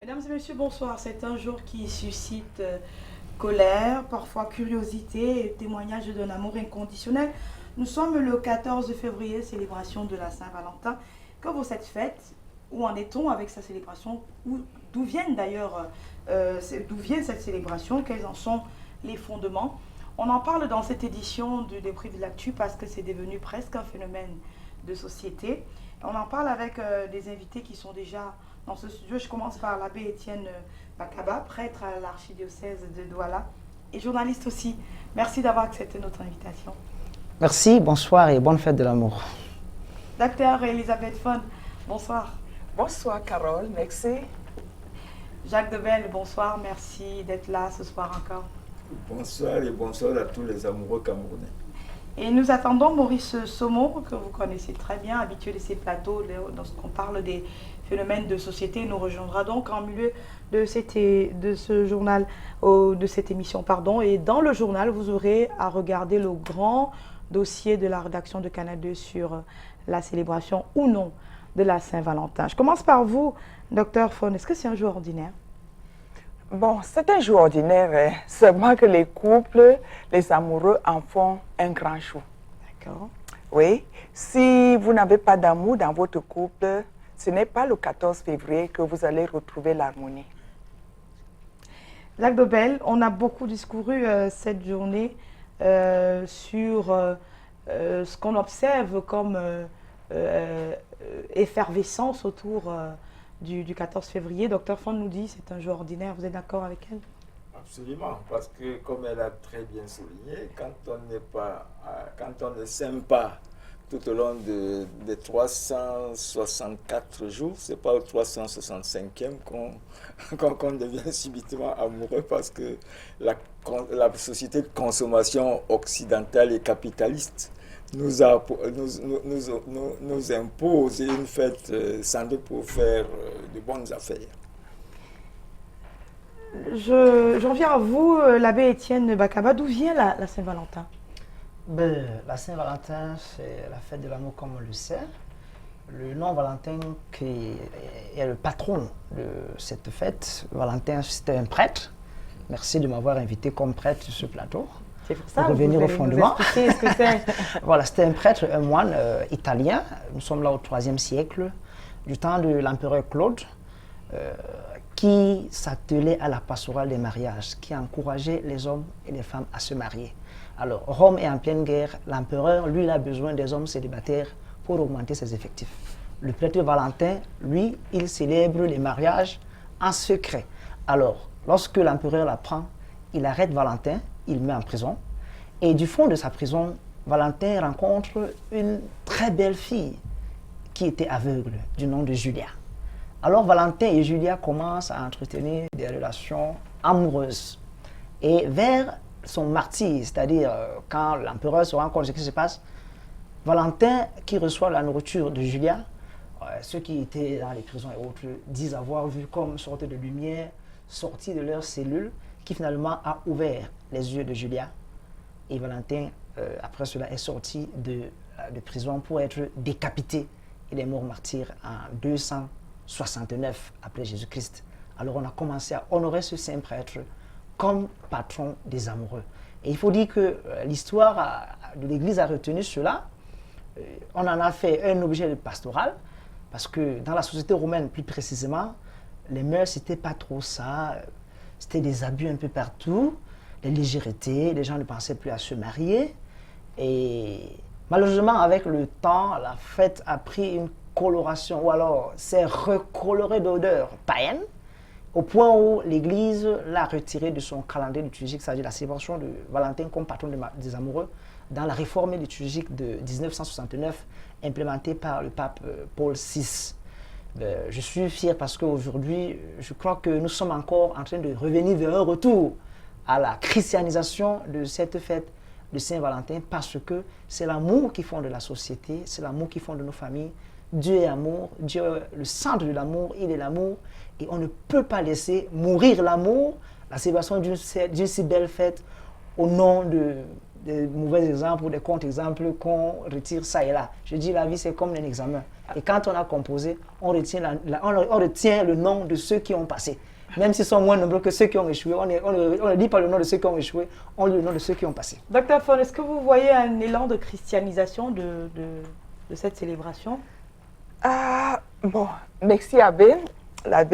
Mesdames et messieurs, bonsoir. C'est un jour qui suscite colère, parfois curiosité et témoignage d'un amour inconditionnel. Nous sommes le 14 février, célébration de la Saint-Valentin. Que vaut cette fête? Où en est-on avec sa célébration? D'où viennent d'ailleurs, d'où vient cette célébration? Quels en sont les fondements? On en parle dans cette édition du Débrief de l'actu parce que c'est devenu presque un phénomène de société. On en parle avec des invités qui sont déjà dans ce studio. Je commence par l'abbé Étienne Bakaba, prêtre à l'archidiocèse de Douala et journaliste aussi. Merci d'avoir accepté notre invitation. Merci, bonsoir et bonne fête de l'amour. Docteur Elisabeth Fon, bonsoir. Bonsoir Carole, merci. Jacques Debelle, bonsoir, merci d'être là ce soir encore. Bonsoir et bonsoir à tous les amoureux camerounais. Et nous attendons Maurice Saumon, que vous connaissez très bien, habitué de ces plateaux, lorsqu'on parle des phénomènes de société. Il nous rejoindra donc en milieu de ce journal, de cette émission, pardon. Et dans le journal, vous aurez à regarder le grand dossier de la rédaction de Canal 2 sur la célébration ou non de la Saint-Valentin. Je commence par vous, docteur Fon. Est-ce que c'est un jour ordinaire? Bon, c'est un jour ordinaire, seulement que les couples, les amoureux en font un grand jour. D'accord. Oui, si vous n'avez pas d'amour dans votre couple, ce n'est pas le 14 février que vous allez retrouver l'harmonie. Jacques Debelle, on a beaucoup discouru cette journée sur ce qu'on observe comme effervescence autour du 14 février. Docteur Fon nous dit c'est un jour ordinaire. Vous êtes d'accord avec elle? Absolument, parce que comme elle a très bien souligné, quand on ne s'aime pas tout au long des 364 jours, c'est pas au 365e qu'on devient subitement amoureux, parce que la société de consommation occidentale et capitaliste nous impose une fête sans doute pour faire de bonnes affaires. J'en viens à vous, l'abbé Étienne Bakaba. D'où vient la Saint-Valentin? La Saint-Valentin, c'est la fête de l'amour comme on le sait. Le nom Valentin qui est le patron de cette fête. Valentin, c'était un prêtre. Merci de m'avoir invité comme prêtre sur ce plateau. C'est pour ça pour revenir au fondement. Ce que c'est. Voilà, c'était un prêtre, un moine italien. Nous sommes là au IIIe siècle, du temps de l'empereur Claude, qui s'attelait à la pastorale des mariages, qui encourageait les hommes et les femmes à se marier. Alors, Rome est en pleine guerre. L'empereur, lui, il a besoin des hommes célibataires pour augmenter ses effectifs. Le prêtre Valentin, lui, il célèbre les mariages en secret. Alors, lorsque l'empereur l'apprend, il arrête Valentin, il le met en prison. Et du fond de sa prison, Valentin rencontre une très belle fille qui était aveugle, du nom de Julia. Alors Valentin et Julia commencent à entretenir des relations amoureuses. Et vers son martyre, c'est-à-dire quand l'empereur se rend compte de ce qui se passe, Valentin, qui reçoit la nourriture de Julia, ceux qui étaient dans les prisons et autres disent avoir vu comme une sorte de lumière sortie de leur cellule qui finalement a ouvert les yeux de Julia. Et Valentin, après cela, est sorti de prison pour être décapité. Il est mort martyr en 269 après Jésus-Christ. Alors on a commencé à honorer ce saint prêtre comme patron des amoureux. Et il faut dire que l'histoire de l'Église a retenu cela. On en a fait un objet pastoral, parce que dans la société romaine, plus précisément, les mœurs, c'était pas trop ça. C'était des abus un peu partout, des légèretés, les gens ne pensaient plus à se marier. Et malheureusement, avec le temps, la fête a pris une coloration, ou alors s'est recolorée d'odeurs païennes, au point où l'Église l'a retiré de son calendrier liturgique, c'est-à-dire la célébration de Valentin comme patron des amoureux, dans la réforme liturgique de 1969, implémentée par le pape Paul VI. Je suis fier parce qu'aujourd'hui, je crois que nous sommes encore en train de revenir vers un retour à la christianisation de cette fête de Saint-Valentin, parce que c'est l'amour qui fonde la société, c'est l'amour qui fonde nos familles. Dieu est amour, Dieu est le centre de l'amour, il est l'amour, et on ne peut pas laisser mourir l'amour, la célébration d'une si belle fête au nom des mauvais exemples ou des contre-exemples qu'on retire ça et là. Je dis la vie, c'est comme un examen. Et quand on a composé, on retient, on retient le nom de ceux qui ont passé. Même s'ils sont moins nombreux que ceux qui ont échoué, on ne dit pas le nom de ceux qui ont échoué, on lit le nom de ceux qui ont passé. Docteur Fon, est-ce que vous voyez un élan de christianisation de cette célébration? Bon, merci Abbé,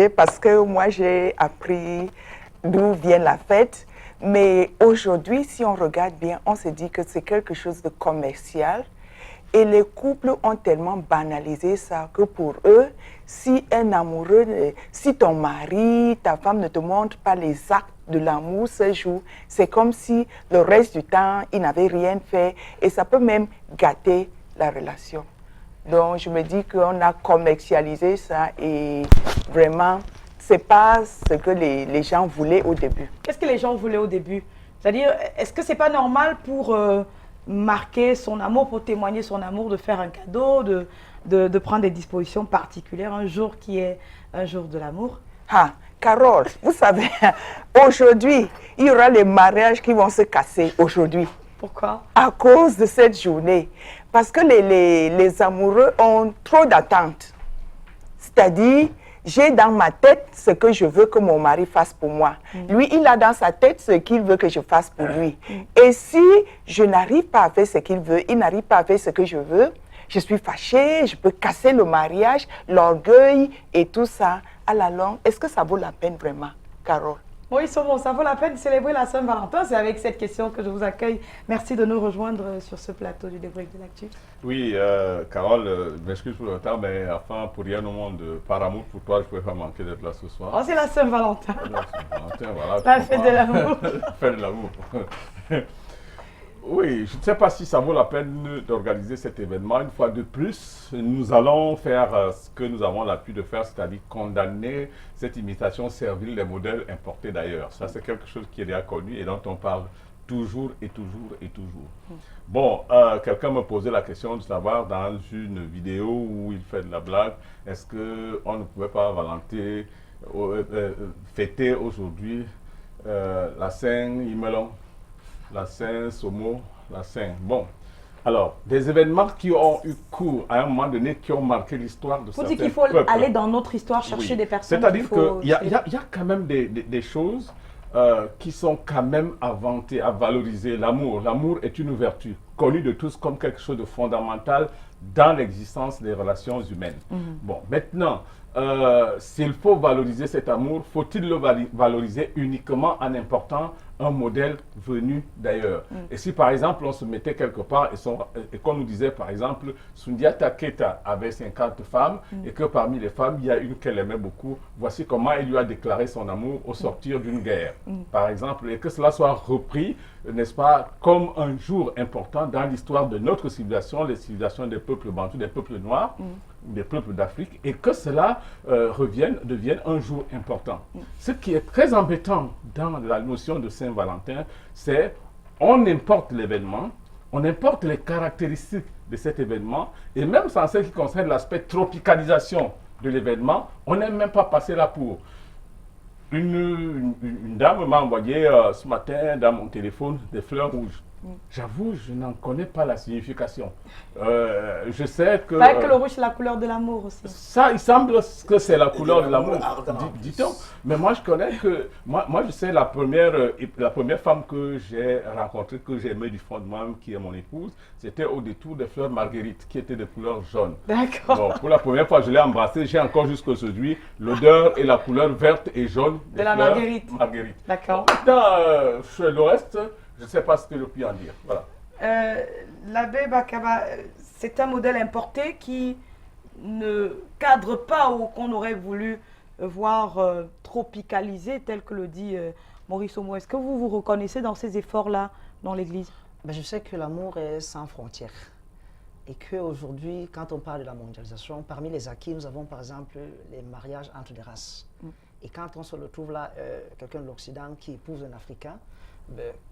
parce que moi j'ai appris d'où vient la fête. Mais aujourd'hui, si on regarde bien, on se dit que c'est quelque chose de commercial. Et les couples ont tellement banalisé ça que pour eux, si un amoureux, si ton mari, ta femme ne te montre pas les actes de l'amour ce jour, c'est comme si le reste du temps, il n'avait rien fait et ça peut même gâter la relation. Donc je me dis qu'on a commercialisé ça et vraiment, ce n'est pas ce que les gens voulaient au début. Qu'est-ce que les gens voulaient au début? C'est-à-dire, est-ce que ce n'est pas normal pour marquer son amour, pour témoigner son amour, de faire un cadeau, de prendre des dispositions particulières, un jour qui est un jour de l'amour? Ah, Carole, vous savez, aujourd'hui, il y aura les mariages qui vont se casser aujourd'hui. Pourquoi? À cause de cette journée. Parce que les amoureux ont trop d'attentes. C'est-à-dire, j'ai dans ma tête ce que je veux que mon mari fasse pour moi. Lui, il a dans sa tête ce qu'il veut que je fasse pour lui. Et si je n'arrive pas à faire ce qu'il veut, il n'arrive pas à faire ce que je veux, je suis fâchée, je peux casser le mariage, l'orgueil et tout ça. À la longue, est-ce que ça vaut la peine vraiment, Carole? Oui, ça vaut la peine de célébrer la Saint-Valentin. C'est avec cette question que je vous accueille. Merci de nous rejoindre sur ce plateau du Débrief de l'actu. Oui, Carole, je m'excuse pour le retard, mais enfin, pour rien au monde, par amour pour toi, je ne pouvais pas manquer d'être là ce soir. Oh, c'est la Saint-Valentin. Voilà, la fête de l'amour. La fête de l'amour. Oui, je ne sais pas si ça vaut la peine d'organiser cet événement. Une fois de plus, nous allons faire ce que nous avons l'habitude de faire, c'est-à-dire condamner cette imitation servile des modèles importés d'ailleurs. Ça, c'est quelque chose qui est déjà connu et dont on parle toujours et toujours et toujours. Bon, quelqu'un me posait la question de savoir dans une vidéo où il fait de la blague, est-ce qu'on ne pouvait pas fêter aujourd'hui la Saint-Imelon, la Saint-Somo, la Saint. Bon, alors, des événements qui ont eu cours à un moment donné, qui ont marqué l'histoire de certains peuples. Il faut aller dans notre histoire, chercher des personnes. C'est-à-dire qu'il y a quand même des choses qui sont quand même inventées, à valoriser. L'amour. L'amour est une vertu connue de tous comme quelque chose de fondamental dans l'existence des relations humaines. Bon, maintenant, s'il faut valoriser cet amour, faut-il le valoriser uniquement en important un modèle venu d'ailleurs? Et si par exemple on se mettait quelque part et qu'on nous disait par exemple Sundiata Keita avait 50 femmes et que parmi les femmes il y a une qu'elle aimait beaucoup, voici comment il lui a déclaré son amour au sortir d'une guerre par exemple, et que cela soit repris, n'est-ce pas, comme un jour important dans l'histoire de notre civilisation, les civilisations des peuples bantous, des peuples noirs, des peuples d'Afrique, et que cela devienne un jour important. Ce qui est très embêtant dans la notion de Saint-Valentin, c'est on importe l'événement, on importe les caractéristiques de cet événement, et même en ce qui concerne l'aspect tropicalisation de l'événement, on n'est même pas passé là pour. Une dame m'a envoyé ce matin dans mon téléphone des fleurs rouges. J'avoue, je n'en connais pas la signification. Je sais que... que le rouge, c'est la couleur de l'amour aussi. Ça, il semble que c'est la couleur de l'amour, dit-on. Mais moi, je connais que... Moi, je sais la première femme que j'ai rencontrée, que j'ai aimée du fond de moi-même, qui est mon épouse, c'était au détour des fleurs marguerites, qui étaient de couleur jaune. D'accord. Bon, pour la première fois, je l'ai embrassée, j'ai encore jusqu'aujourd'hui l'odeur et la couleur verte et jaune de la marguerite. D'accord. Maintenant, le reste... Je ne sais pas ce que je puis en dire. Voilà. L'abbé Bakaba, c'est un modèle importé qui ne cadre pas ou qu'on aurait voulu voir tropicalisé, tel que le dit Maurice Omo. Est-ce que vous vous reconnaissez dans ces efforts-là dans l'Église? Je sais que l'amour est sans frontières. Et qu'aujourd'hui, quand on parle de la mondialisation, parmi les acquis, nous avons par exemple les mariages entre les races. Et quand on se retrouve là, quelqu'un de l'Occident qui épouse un Africain,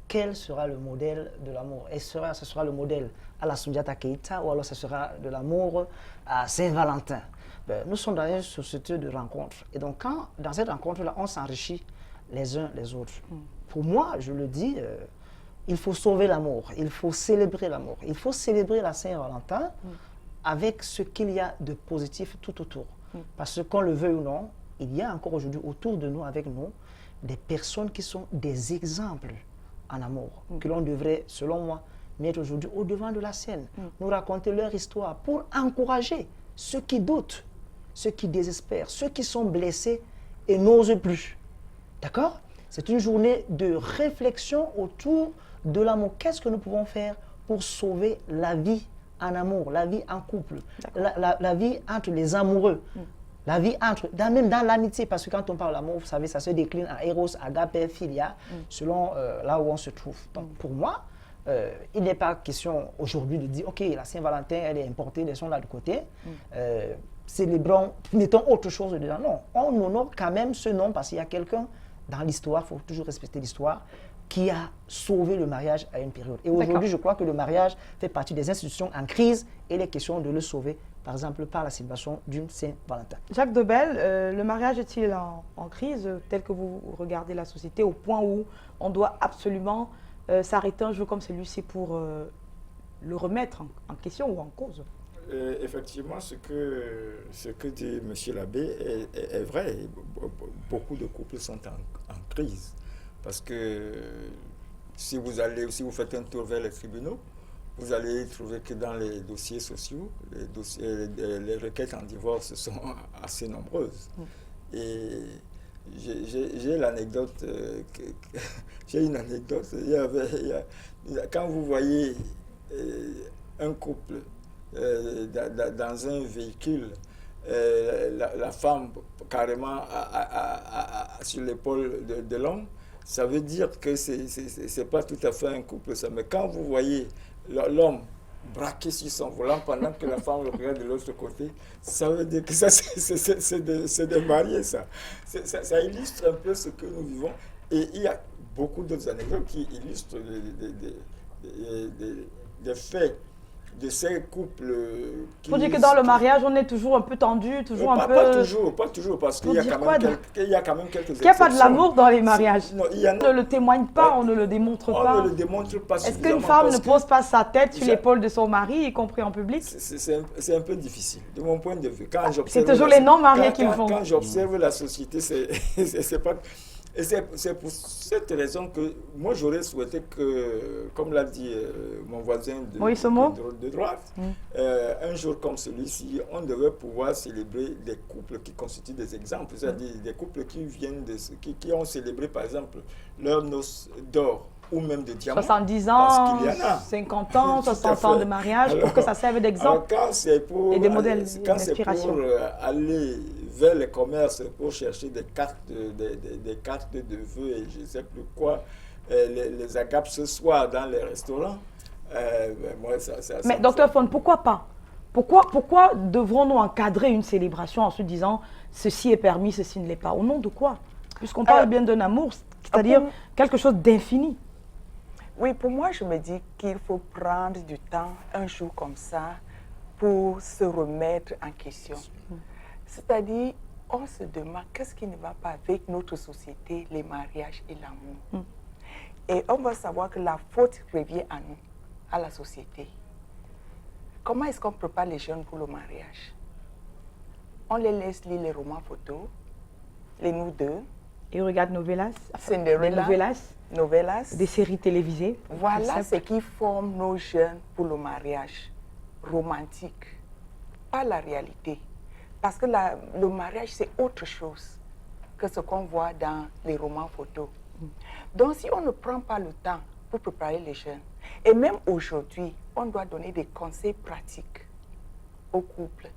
quel sera le modèle de l'amour? Est-ce que ce sera le modèle à la Sundiata Keita ou alors ce sera de l'amour à Saint-Valentin? Nous sommes dans une société de rencontres. Et donc, dans cette rencontre-là, on s'enrichit les uns les autres. Pour moi, je le dis, il faut sauver l'amour, il faut célébrer l'amour, il faut célébrer la Saint-Valentin avec ce qu'il y a de positif tout autour. Parce que qu'on le veuille ou non, il y a encore aujourd'hui autour de nous, avec nous, des personnes qui sont des exemples en amour, que l'on devrait, selon moi, mettre aujourd'hui au devant de la scène, nous raconter leur histoire pour encourager ceux qui doutent, ceux qui désespèrent, ceux qui sont blessés et n'osent plus. D'accord? C'est une journée de réflexion autour de l'amour. Qu'est-ce que nous pouvons faire pour sauver la vie en amour, la vie en couple, la vie entre les amoureux, la vie entre, même dans l'amitié, parce que quand on parle d'amour, vous savez, ça se décline à Eros, Agape, Philia, selon là où on se trouve. Donc pour moi, il n'est pas question aujourd'hui de dire, ok, la Saint-Valentin, elle est importée, laissons-la de côté, célébrons, mettons autre chose dedans. Non, on honore quand même ce nom parce qu'il y a quelqu'un dans l'histoire, il faut toujours respecter l'histoire, qui a sauvé le mariage à une période. Et aujourd'hui, je crois que le mariage fait partie des institutions en crise et il est question de le sauver, par exemple, par la célébration d'une Saint-Valentin. Jacques Debelle, le mariage est-il en crise, tel que vous regardez la société, au point où on doit absolument s'arrêter un jour comme celui-ci pour le remettre en question ou en cause? Effectivement, ce que dit M. l'abbé est vrai. Beaucoup de couples sont en crise. Parce que si vous faites un tour vers les tribunaux, vous allez trouver que dans les dossiers sociaux, les requêtes en divorce sont assez nombreuses. Et j'ai l'anecdote, j'ai une anecdote. Quand vous voyez un couple dans un véhicule, la femme carrément sur l'épaule de l'homme, ça veut dire que c'est pas tout à fait un couple, ça. Mais quand vous voyez l'homme braqué sur son volant pendant que la femme le regarde de l'autre côté, ça veut dire que ça, c'est des mariés, ça. Ça illustre un peu ce que nous vivons. Et il y a beaucoup d'autres anecdotes qui illustrent des faits de ces couples qui... Il faut dire que dans le mariage, on est toujours un peu tendu, toujours un peu... Pas toujours, parce qu'il y a quand même quelques exceptions. Il n'y a pas de l'amour dans les mariages. Non, on ne le témoigne pas, on ne le démontre pas. On ne le démontre pas. Est-ce qu'une femme ne pose pas sa tête sur l'épaule de son mari, y compris en public? C'est un peu difficile, de mon point de vue. C'est toujours les non-mariés qui le font. Quand j'observe la société, c'est pas... Et c'est pour cette raison que moi j'aurais souhaité que, comme l'a dit mon voisin de droite, un jour comme celui-ci, on devait pouvoir célébrer des couples qui constituent des exemples, c'est-à-dire des couples qui ont célébré par exemple leur noces d'or ou même de diamants. 70 ans, 50 ans, 60 ans de mariage, alors, pour que ça serve d'exemple et de modèle d'inspiration. Quand c'est pour aller vers les commerces pour chercher des cartes de vœux et je ne sais plus quoi, les agapes ce soir dans les restaurants, moi, ça mais docteur Fon, pourquoi pas? Pourquoi devrons-nous encadrer une célébration en se disant ceci est permis, ceci ne l'est pas? Au nom de quoi? Puisqu'on parle bien d'un amour, c'est-à-dire quelque chose d'infini. Oui, pour moi, je me dis qu'il faut prendre du temps, un jour comme ça, pour se remettre en question. C'est-à-dire, on se demande qu'est-ce qui ne va pas avec notre société, les mariages et l'amour. Et on va savoir que la faute revient à nous, à la société. Comment est-ce qu'on prépare les jeunes pour le mariage? On les laisse lire les romans photos, les nous deux. Ils regardent novellas, novellas, des séries télévisées. Voilà ce qui forme nos jeunes pour le mariage romantique, pas la réalité. Parce que le mariage, c'est autre chose que ce qu'on voit dans les romans photos. Donc, si on ne prend pas le temps pour préparer les jeunes, et même aujourd'hui, on doit donner des conseils pratiques aux couples.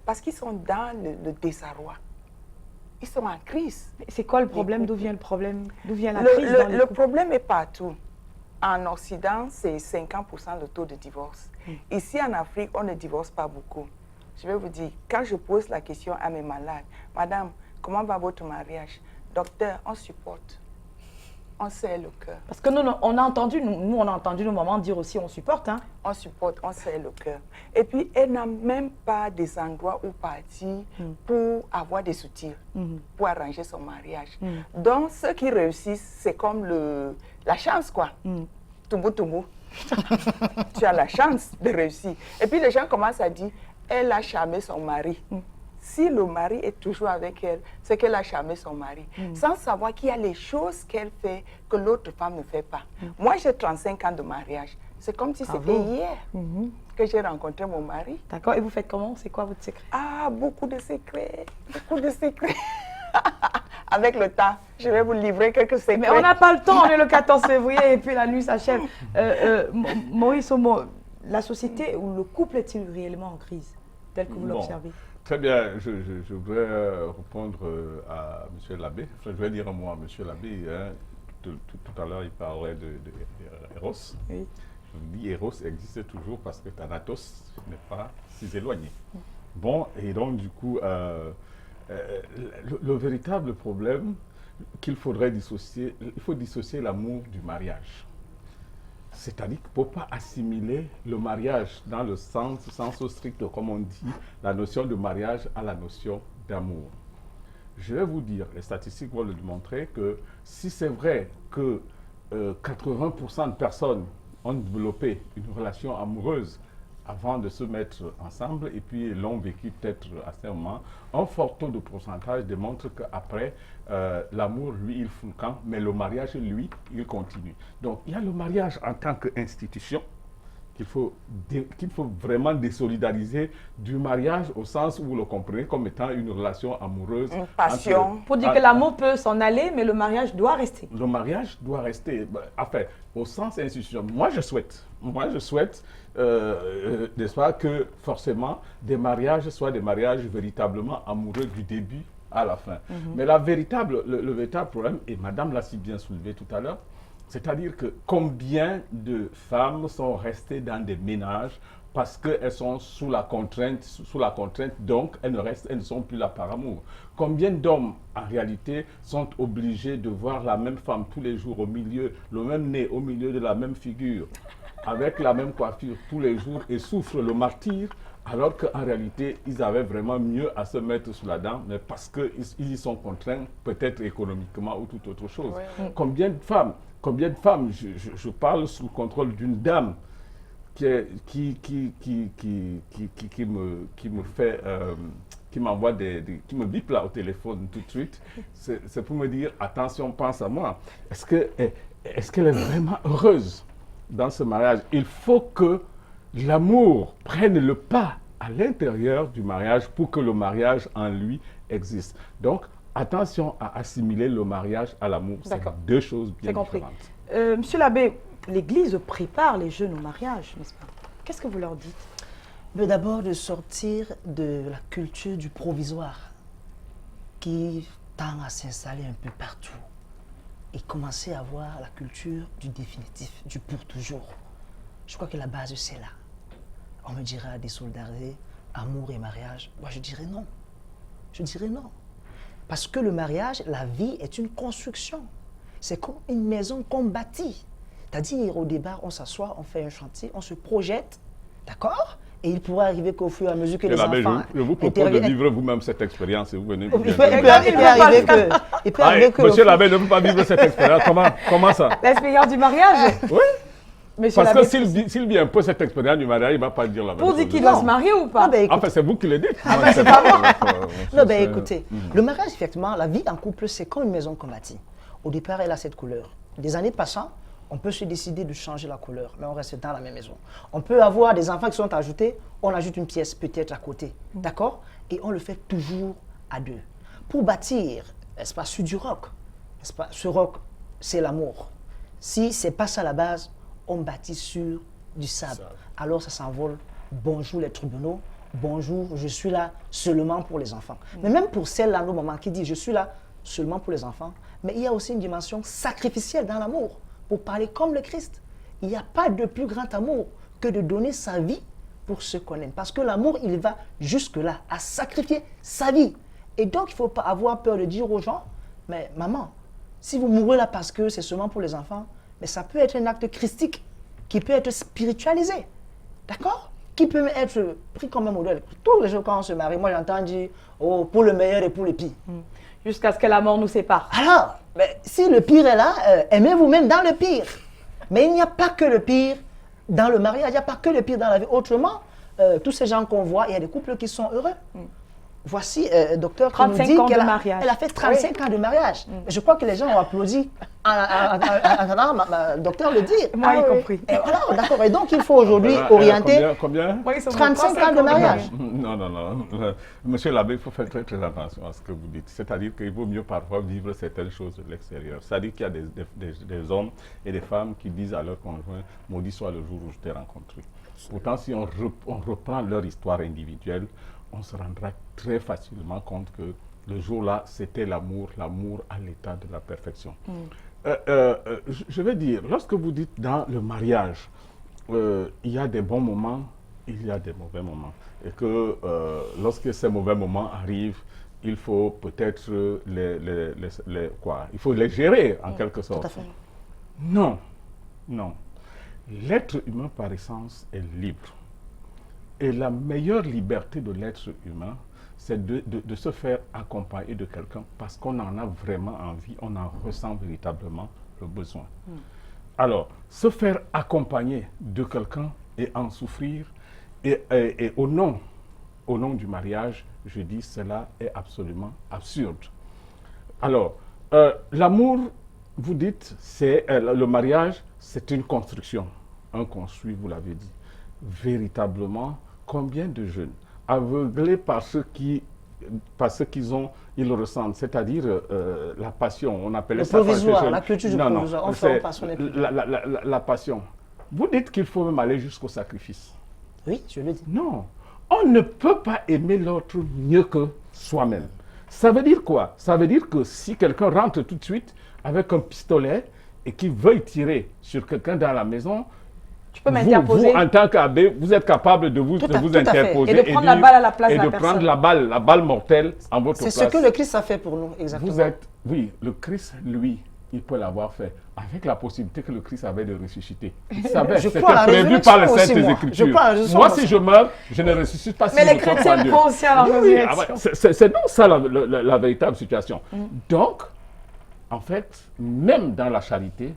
Parce qu'ils sont dans le désarroi. Ils sont en crise. C'est quoi le problème? D'où vient le problème? D'où vient la crise? Le problème est partout. En Occident, c'est 50% le taux de divorce. Ici, en Afrique, on ne divorce pas beaucoup. Je vais vous dire, quand je pose la question à mes malades, Madame, comment va votre mariage? Docteur, on supporte. On serre le cœur. Parce que nous, on a entendu nos mamans dire aussi, on supporte. Hein? On supporte, on serre le cœur. Et puis, elle n'a même pas des endroits où partir pour avoir des soutiens, pour arranger son mariage. Donc, ceux qui réussissent, c'est comme la chance, quoi. Tumbu. Tu as la chance de réussir. Et puis les gens commencent à dire, elle a charmé son mari. Si le mari est toujours avec elle, c'est qu'elle a charmé son mari. Sans savoir qu'il y a les choses qu'elle fait que l'autre femme ne fait pas. Moi, j'ai 35 ans de mariage. C'est comme si c'était hier que j'ai rencontré mon mari. D'accord. Et vous faites comment? C'est quoi votre secret? Ah, beaucoup de secrets. Beaucoup de secrets. Avec le temps, je vais vous livrer quelques secrets. Mais on n'a pas le temps, on est le 14 février et puis la nuit s'achève. Maurice Omo, la société ou le couple est-il réellement en crise, tel que vous l'observez? Très bien, je voudrais répondre à M. Labbé. Enfin, je vais dire un mot à M. Labbé. Hein. Tout à l'heure, il parlait de Eros. Oui. Je vous dis, Eros existe toujours parce que Thanatos n'est pas si éloigné. Bon, et donc du coup, le véritable problème qu'il faudrait dissocier, il faut dissocier l'amour du mariage. C'est-à-dire qu'il ne faut pas assimiler le mariage dans le sens strict, comme on dit, la notion de mariage à la notion d'amour. Je vais vous dire, les statistiques vont le démontrer, que si c'est vrai que 80% de personnes ont développé une relation amoureuse avant de se mettre ensemble et puis l'ont vécu peut-être à ce moment, un fort taux de pourcentage démontre qu'après, l'amour, lui, il fout le camp, mais le mariage, lui, il continue. Donc, il y a le mariage en tant qu'institution qu'il faut vraiment désolidariser du mariage au sens où vous le comprenez comme étant une relation amoureuse. Une passion. Pour dire que l'amour peut s'en aller, mais le mariage doit rester. Le mariage doit rester, enfin, au sens institution. Moi, je souhaite, n'est-ce pas, que forcément, des mariages soient des mariages véritablement amoureux du début à la fin. Mais le véritable problème, et Madame l'a si bien soulevé tout à l'heure, c'est-à-dire que combien de femmes sont restées dans des ménages parce qu'elles sont sous la contrainte, donc elles ne sont plus là par amour. Combien d'hommes, en réalité, sont obligés de voir la même femme tous les jours le même nez au milieu de la même figure, avec la même coiffure tous les jours et souffrent le martyre, alors qu'en réalité, ils avaient vraiment mieux à se mettre sous la dent, mais parce qu'ils y sont contraints, peut-être économiquement ou toute autre chose. Combien de femmes, je parle sous le contrôle d'une dame qui me bip là au téléphone tout de suite, c'est pour me dire, attention, pense à moi. Est-ce qu'elle est vraiment heureuse dans ce mariage? Il faut que l'amour prenne le pas à l'intérieur du mariage pour que le mariage en lui existe. Donc, attention à assimiler le mariage à l'amour. C'est deux choses bien différentes. Monsieur l'abbé, l'Église prépare les jeunes au mariage, n'est-ce pas? Qu'est-ce que vous leur dites? D'abord, de sortir de la culture du provisoire qui tend à s'installer un peu partout et commencer à avoir la culture du définitif, du pour toujours. Je crois que la base, c'est là. On me dira désolidariser, amour et mariage. Moi, je dirais non. Je dirais non. Parce que le mariage, la vie est une construction. C'est comme une maison qu'on bâtit. C'est-à-dire, au départ, on s'assoit, on fait un chantier, on se projette, d'accord? Et il pourrait arriver qu'au fur et à mesure que les enfants... Je vous propose de vivre vous-même cette expérience et vous venez... Il peut arriver que... Monsieur l'abbé ne peut pas vivre cette expérience. Comment ça? L'expérience du mariage? Oui. Monsieur parce que s'il vit un peu cette expérience du mariage, il ne va pas dire la même chose. Pour dire qu'il doit se marier ou pas? Enfin, c'est vous qui le dites. C'est pas moi. Non, ben écoutez, le mariage, effectivement, la vie en couple, c'est comme une maison qu'on bâtit. Au départ, elle a cette couleur. Des années passant, on peut se décider de changer la couleur, mais on reste dans la même maison. On peut avoir des enfants qui sont ajoutés, on ajoute une pièce peut-être à côté, d'accord? Et on le fait toujours à deux. Pour bâtir, n'est-ce pas, sur du roc, n'est-ce pas? Ce roc, c'est l'amour. Si ce n'est pas ça à la base, on bâtit sur du sable. Alors ça s'envole. Bonjour les tribunaux, bonjour, je suis là seulement pour les enfants. Mais même pour celle-là, nos mamans qui dit je suis là seulement pour les enfants, mais il y a aussi une dimension sacrificielle dans l'amour. Pour parler comme le Christ, il n'y a pas de plus grand amour que de donner sa vie pour ceux qu'on aime. Parce que l'amour, il va jusque-là, à sacrifier sa vie. Et donc, il ne faut pas avoir peur de dire aux gens, mais maman, si vous mourrez là parce que c'est seulement pour les enfants, mais ça peut être un acte christique qui peut être spiritualisé. D'accord? Qui peut être pris comme un modèle. Tous les jours quand on se marie, moi j'entends dire, oh, pour le meilleur et pour le pire. Jusqu'à ce que la mort nous sépare. Alors, mais si le pire est là, aimez-vous même dans le pire. Mais il n'y a pas que le pire dans le mariage, il n'y a pas que le pire dans la vie. Autrement, tous ces gens qu'on voit, il y a des couples qui sont heureux. Voici, docteur, qui nous 35 dit ans de qu'elle mariage. elle a fait 35 ans de mariage. Je crois que les gens ont applaudi en entendant ma docteur le dire. Moi y compris. Et voilà, d'accord. Et donc, il faut aujourd'hui orienter Combien Moi, ils sont 35 ans de mariage. Non, non, non. Monsieur l'abbé, il faut faire très, très attention à ce que vous dites. C'est-à-dire qu'il vaut mieux parfois vivre certaines choses de l'extérieur. C'est-à-dire qu'il y a des hommes et des femmes qui disent à leur conjoint, maudit soit le jour où je t'ai rencontré. Pourtant, si on reprend leur histoire individuelle, on se rendra très facilement compte que le jour-là, c'était l'amour à l'état de la perfection. Je vais dire, lorsque vous dites dans le mariage, il y a des bons moments, il y a des mauvais moments. Et que lorsque ces mauvais moments arrivent, il faut peut-être il faut les gérer en quelque sorte. Tout à fait. Non, non. L'être humain par essence est libre. Et la meilleure liberté de l'être humain, c'est de se faire accompagner de quelqu'un parce qu'on en a vraiment envie, on en ressent véritablement le besoin. Alors, se faire accompagner de quelqu'un et en souffrir, et au nom du mariage, je dis cela est absolument absurde. Alors, l'amour, vous dites, c'est le mariage, c'est une construction, un construit, vous l'avez dit. Véritablement, combien de jeunes aveuglés par ce qu'ils ressentent, c'est-à-dire la passion, on appelait le ça provisoire, la culture du provisoire, on fait passionner. La passion. Vous dites qu'il faut même aller jusqu'au sacrifice. Oui, je le dis. Non, on ne peut pas aimer l'autre mieux que soi-même. Ça veut dire quoi? Ça veut dire que si quelqu'un rentre tout de suite avec un pistolet et qu'il veuille tirer sur quelqu'un dans la maison, tu peux m'interposer. Vous, en tant qu'abbé, vous êtes capable de vous interposer et de prendre la balle à la place de la personne. Et de prendre la balle mortelle en votre place. C'est ce que le Christ a fait pour nous, exactement. Oui, le Christ, lui, il peut l'avoir fait avec la possibilité que le Christ avait de ressusciter. Il savait, c'était prévu par les Saintes Écritures. Moi, si je meurs, je ne ressuscite pas. Mais les chrétiens croient aussi à la résurrection. C'est donc ça la véritable situation. Donc, en fait, même dans la charité,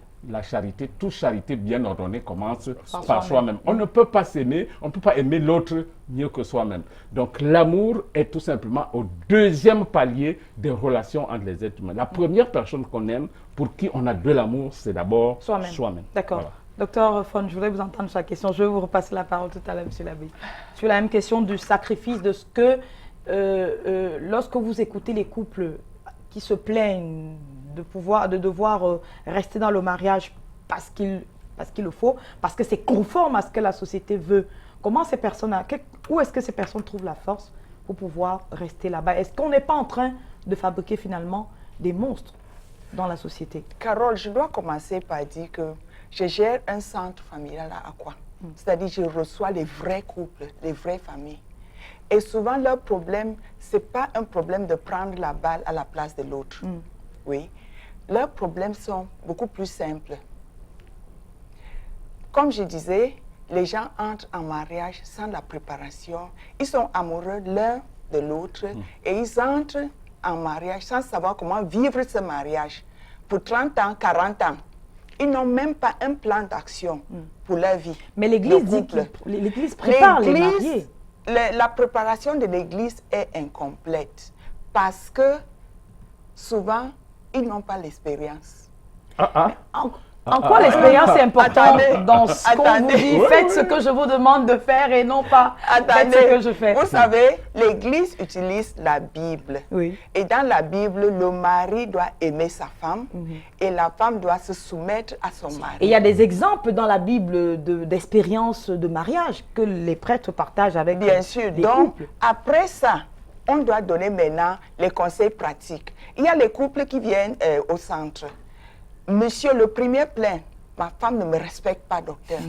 toute charité bien ordonnée commence par soi-même. On ne peut pas s'aimer, on ne peut pas aimer l'autre mieux que soi-même. Donc l'amour est tout simplement au deuxième palier des relations entre les êtres humains. La première personne qu'on aime, pour qui on a de l'amour, c'est d'abord soi-même. D'accord. Voilà. Docteur Fon, je voudrais vous entendre sur la question. Je vais vous repasser la parole tout à l'heure, monsieur l'abbé. Sur la même question du sacrifice, de ce que, lorsque vous écoutez les couples qui se plaignent de devoir rester dans le mariage parce qu'il le faut, parce que c'est conforme à ce que la société veut. Comment ces personnes, où est-ce que ces personnes trouvent la force pour pouvoir rester là-bas? Est-ce qu'on n'est pas en train de fabriquer finalement des monstres dans la société? Carole, je dois commencer par dire que je gère un centre familial à Akwa. C'est-à-dire je reçois les vrais couples, les vraies familles. Et souvent, leur problème, ce n'est pas un problème de prendre la balle à la place de l'autre. Oui. Leurs problèmes sont beaucoup plus simples. Comme je disais, les gens entrent en mariage sans la préparation. Ils sont amoureux l'un de l'autre et ils entrent en mariage sans savoir comment vivre ce mariage. Pour 30 ans, 40 ans, ils n'ont même pas un plan d'action pour leur vie. Mais l'Église dit que l'Église prépare les mariés. La préparation de l'Église est incomplète parce que souvent, ils n'ont pas l'expérience. En quoi l'expérience est importante dans ce qu'on vous dit? Faites ce que je vous demande de faire et non pas faites ce que je fais. Vous savez, l'Église utilise la Bible. Oui. Et dans la Bible, le mari doit aimer sa femme et la femme doit se soumettre à son mari. Et il y a des exemples dans la Bible d'expériences de mariage que les prêtres partagent avec Bien sûr. les Donc, couples. après ça, on doit donner maintenant les conseils pratiques. Il y a les couples qui viennent au centre. Monsieur, le premier plaint, ma femme ne me respecte pas, docteur.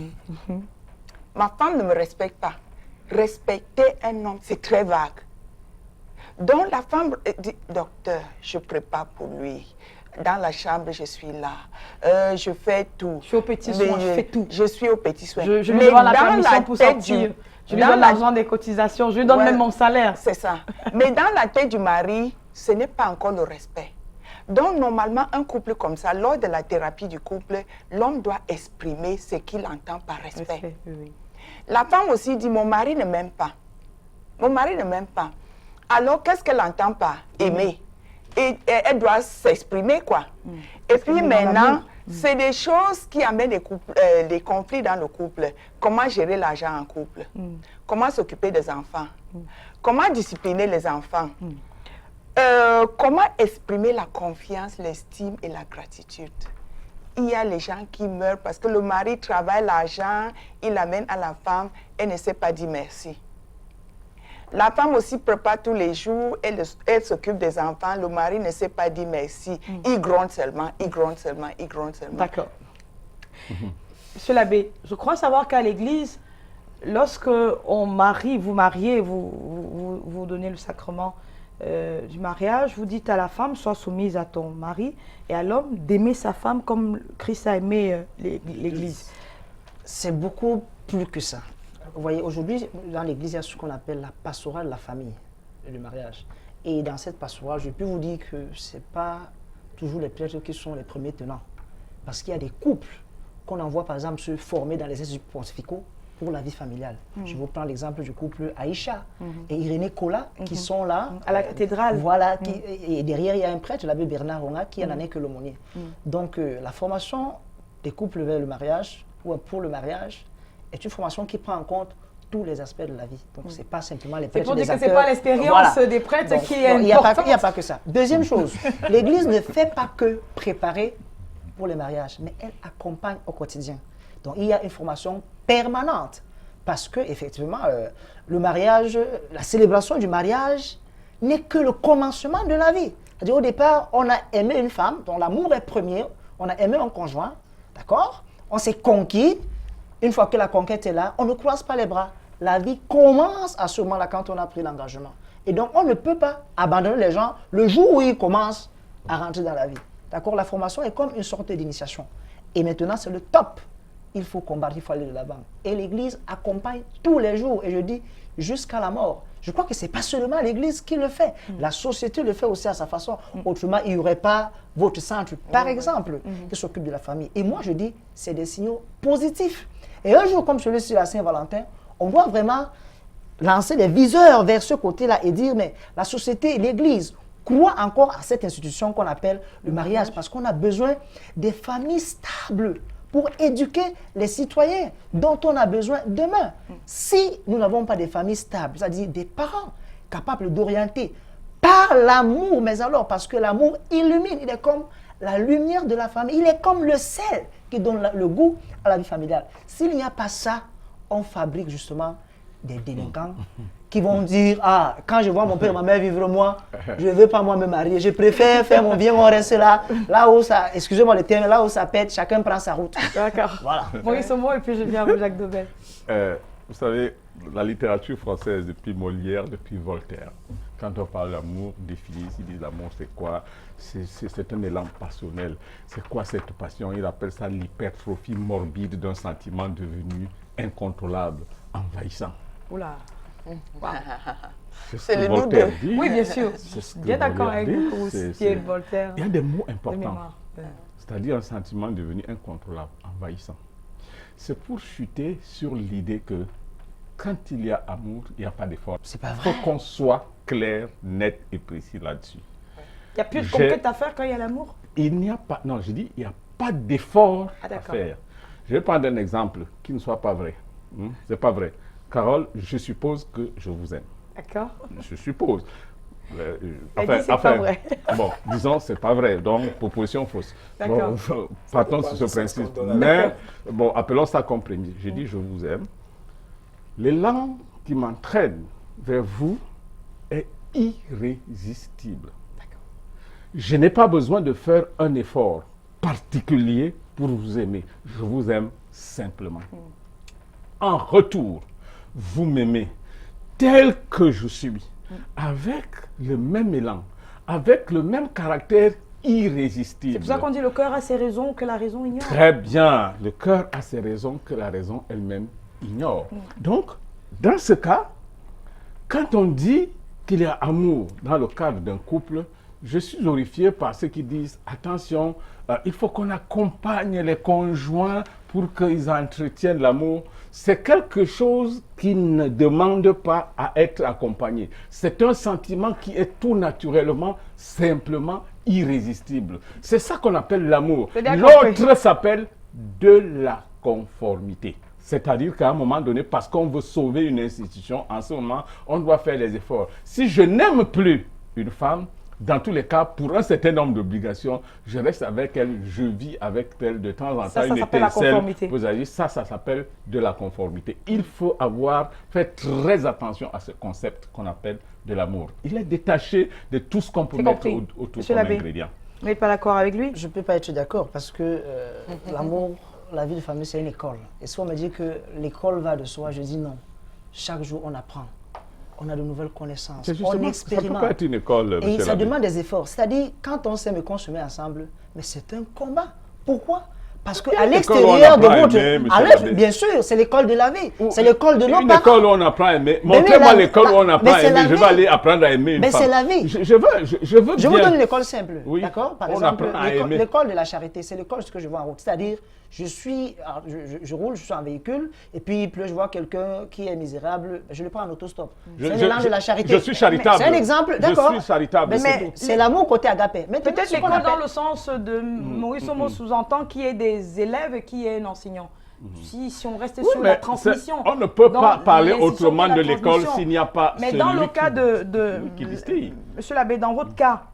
Ma femme ne me respecte pas. Respecter un homme, c'est très vague. Donc la femme dit, docteur, je prépare pour lui. Dans la chambre, je suis là. Je fais tout. Je suis au petit soin, je fais tout. Je suis au petit soin. Je lui donne la permission pour sortir. Je lui donne l'argent des cotisations. Je lui donne même mon salaire. C'est ça. Mais dans la tête du mari, ce n'est pas encore le respect. Donc, normalement, un couple comme ça, lors de la thérapie du couple, l'homme doit exprimer ce qu'il entend par respect. Oui. La femme aussi dit, mon mari ne m'aime pas. Mon mari ne m'aime pas. Alors, qu'est-ce qu'elle entend par aimer? Et elle doit s'exprimer, quoi. Et puis maintenant, c'est des choses qui amènent des conflits dans le couple. Comment gérer l'argent en couple? Comment s'occuper des enfants? Comment discipliner les enfants? Comment exprimer la confiance, l'estime et la gratitude? Il y a les gens qui meurent parce que le mari travaille l'argent, il l'amène à la femme, elle ne sait pas dire merci. La femme aussi prépare tous les jours, elle s'occupe des enfants, le mari ne sait pas dire merci. Il gronde seulement, il gronde seulement, il gronde seulement. D'accord. Monsieur l'abbé, je crois savoir qu'à l'église, lorsque on marie, vous mariez, vous donnez le sacrement du mariage, vous dites à la femme, sois soumise à ton mari, et à l'homme d'aimer sa femme comme Christ a aimé l'église. C'est beaucoup plus que ça. Vous voyez, aujourd'hui, dans l'église, il y a ce qu'on appelle la pastorale de la famille et du mariage. Et dans cette pastorale, je peux vous dire que ce n'est pas toujours les prêtres qui sont les premiers tenants. Parce qu'il y a des couples qu'on envoie, par exemple, se former dans les instituts pontificaux pour la vie familiale. Je vous prends l'exemple du couple Aïcha et Irénée Kola qui sont là. À la cathédrale. Voilà, et derrière, il y a un prêtre, l'abbé Bernard Ronga, qui n'en est que l'aumônier. Donc, la formation des couples vers le mariage, ou pour le mariage, est une formation qui prend en compte tous les aspects de la vie. Donc, ce n'est pas simplement les prêtres. C'est pour dire que ce n'est pas l'expérience des prêtres qui est importante. Il n'y a pas que ça. Deuxième chose, l'Église ne fait pas que préparer pour le mariage, mais elle accompagne au quotidien. Donc, il y a une formation permanente parce que, effectivement, le mariage, la célébration du mariage n'est que le commencement de la vie. C'est-à-dire, au départ, on a aimé une femme dont l'amour est premier, on a aimé un conjoint, d'accord? On s'est conquis. Une fois que la conquête est là, on ne croise pas les bras. La vie commence à ce moment-là quand on a pris l'engagement. Et donc, on ne peut pas abandonner les gens le jour où ils commencent à rentrer dans la vie. D'accord? La formation est comme une sorte d'initiation. Et maintenant, c'est le top. Il faut combattre, il faut aller de l'avant. Et l'Église accompagne tous les jours. Et je dis, jusqu'à la mort. Je crois que ce n'est pas seulement l'Église qui le fait. La société le fait aussi à sa façon. Autrement, il n'y aurait pas votre centre, par exemple, qui s'occupe de la famille. Et moi, je dis, c'est des signaux positifs. Et un jour comme celui-ci, la Saint-Valentin, on doit vraiment lancer des viseurs vers ce côté-là et dire, mais la société, l'Église, croit encore à cette institution qu'on appelle le mariage, parce qu'on a besoin des familles stables pour éduquer les citoyens dont on a besoin demain. Si nous n'avons pas des familles stables, c'est-à-dire des parents capables d'orienter par l'amour, mais alors parce que l'amour illumine, il est comme la lumière de la famille, il est comme le sel qui donne le goût à la vie familiale. S'il n'y a pas ça, on fabrique justement des délinquants qui vont dire, ah, quand je vois mon père et ma mère vivre moi, je ne veux pas moi me marier, je préfère faire mon bien, on reste là, là où ça, excusez-moi le terme, là où ça pète, chacun prend sa route. D'accord. Voilà. Maurice Omo et puis je viens avec Jacques Dobel. Vous savez, la littérature française, depuis Molière, depuis Voltaire, quand on parle d'amour, définit, ils disent l'amour c'est quoi? C'est un élan passionnel. C'est quoi cette passion? Ils appellent ça l'hypertrophie morbide d'un sentiment devenu incontrôlable, envahissant. Oula. Wow. C'est le nom de... Oui, bien sûr. Bien d'accord avec vous, Voltaire. Il y a des mots importants. C'est-à-dire un sentiment devenu incontrôlable, envahissant. C'est pour chuter sur l'idée que quand il y a amour, il n'y a pas d'effort. C'est pas vrai. Il faut qu'on soit clair, net et précis là-dessus. Il n'y a plus de conquête à faire quand il y a l'amour? Il n'y a pas, non, je dis, il n'y a pas d'effort à faire. Je vais prendre un exemple qui ne soit pas vrai. C'est pas vrai. Carole, je suppose que je vous aime. D'accord. Je suppose. C'est pas vrai. Bon, disons, c'est pas vrai. Donc, proposition fausse. D'accord. Bon, partons sur ce principe. Mais, bon, appelons ça comme prémisse. Je dis, je vous aime. L'élan qui m'entraîne vers vous est irrésistible. Je n'ai pas besoin de faire un effort particulier pour vous aimer. Je vous aime simplement. En retour, vous m'aimez tel que je suis, avec le même élan, avec le même caractère irrésistible. C'est pour ça qu'on dit le cœur a ses raisons que la raison ignore. Très bien. Le cœur a ses raisons que la raison elle-même ignore. Donc, dans ce cas, quand on dit qu'il y a amour dans le cadre d'un couple, je suis horrifié par ceux qui disent, attention, il faut qu'on accompagne les conjoints pour qu'ils entretiennent l'amour. C'est quelque chose qui ne demande pas à être accompagné. C'est un sentiment qui est tout naturellement, simplement irrésistible. C'est ça qu'on appelle l'amour. L'autre s'appelle de la conformité. C'est-à-dire qu'à un moment donné, parce qu'on veut sauver une institution, en ce moment, on doit faire les efforts. Si je n'aime plus une femme, dans tous les cas, pour un certain nombre d'obligations, je reste avec elle, je vis avec elle de temps en temps. Ça s'appelle la conformité. Vous avez dit, ça s'appelle de la conformité. Il faut fait très attention à ce concept qu'on appelle de l'amour. Il est détaché de tout ce qu'on peut mettre autour comme ingrédient. Vous n'êtes pas d'accord avec lui? Je ne peux pas être d'accord parce que l'amour, la vie de famille, c'est une école. Et si on me dit que l'école va de soi, je dis non. Chaque jour, on apprend. On a de nouvelles connaissances, on expérimente. Ça ne peut pas être une école, et ça demande des efforts. C'est-à-dire, quand on s'aime et qu'on se met ensemble, mais c'est un combat. Pourquoi? Parce qu'à l'extérieur de votre... bien sûr, c'est l'école de la vie. C'est l'école de nos parents. Une école où on apprend à aimer. Montrez-moi l'école où on apprend à aimer. Je vais aller apprendre à aimer une femme. Mais c'est la vie. Je veux bien. Je vous donne une école simple. Oui. D'accord? Par exemple, l'école de la charité, c'est l'école ce que je vois en route. C'est-à-dire, je roule, je suis en véhicule, et puis il pleut, je vois quelqu'un qui est misérable, je le prends en autostop. C'est l'élan de la charité. Je suis charitable. C'est un exemple, d'accord. Je suis charitable. Mais c'est l'amour côté agapé. Peut-être l'école dans le sens de Maurice Homo sous-entend qu'il y ait des élèves et qu'il y ait un enseignant. Si on reste sur la transmission. On ne peut pas parler autrement de l'école s'il n'y a pas mais dans le cas de Monsieur l'abbé, dans votre cas,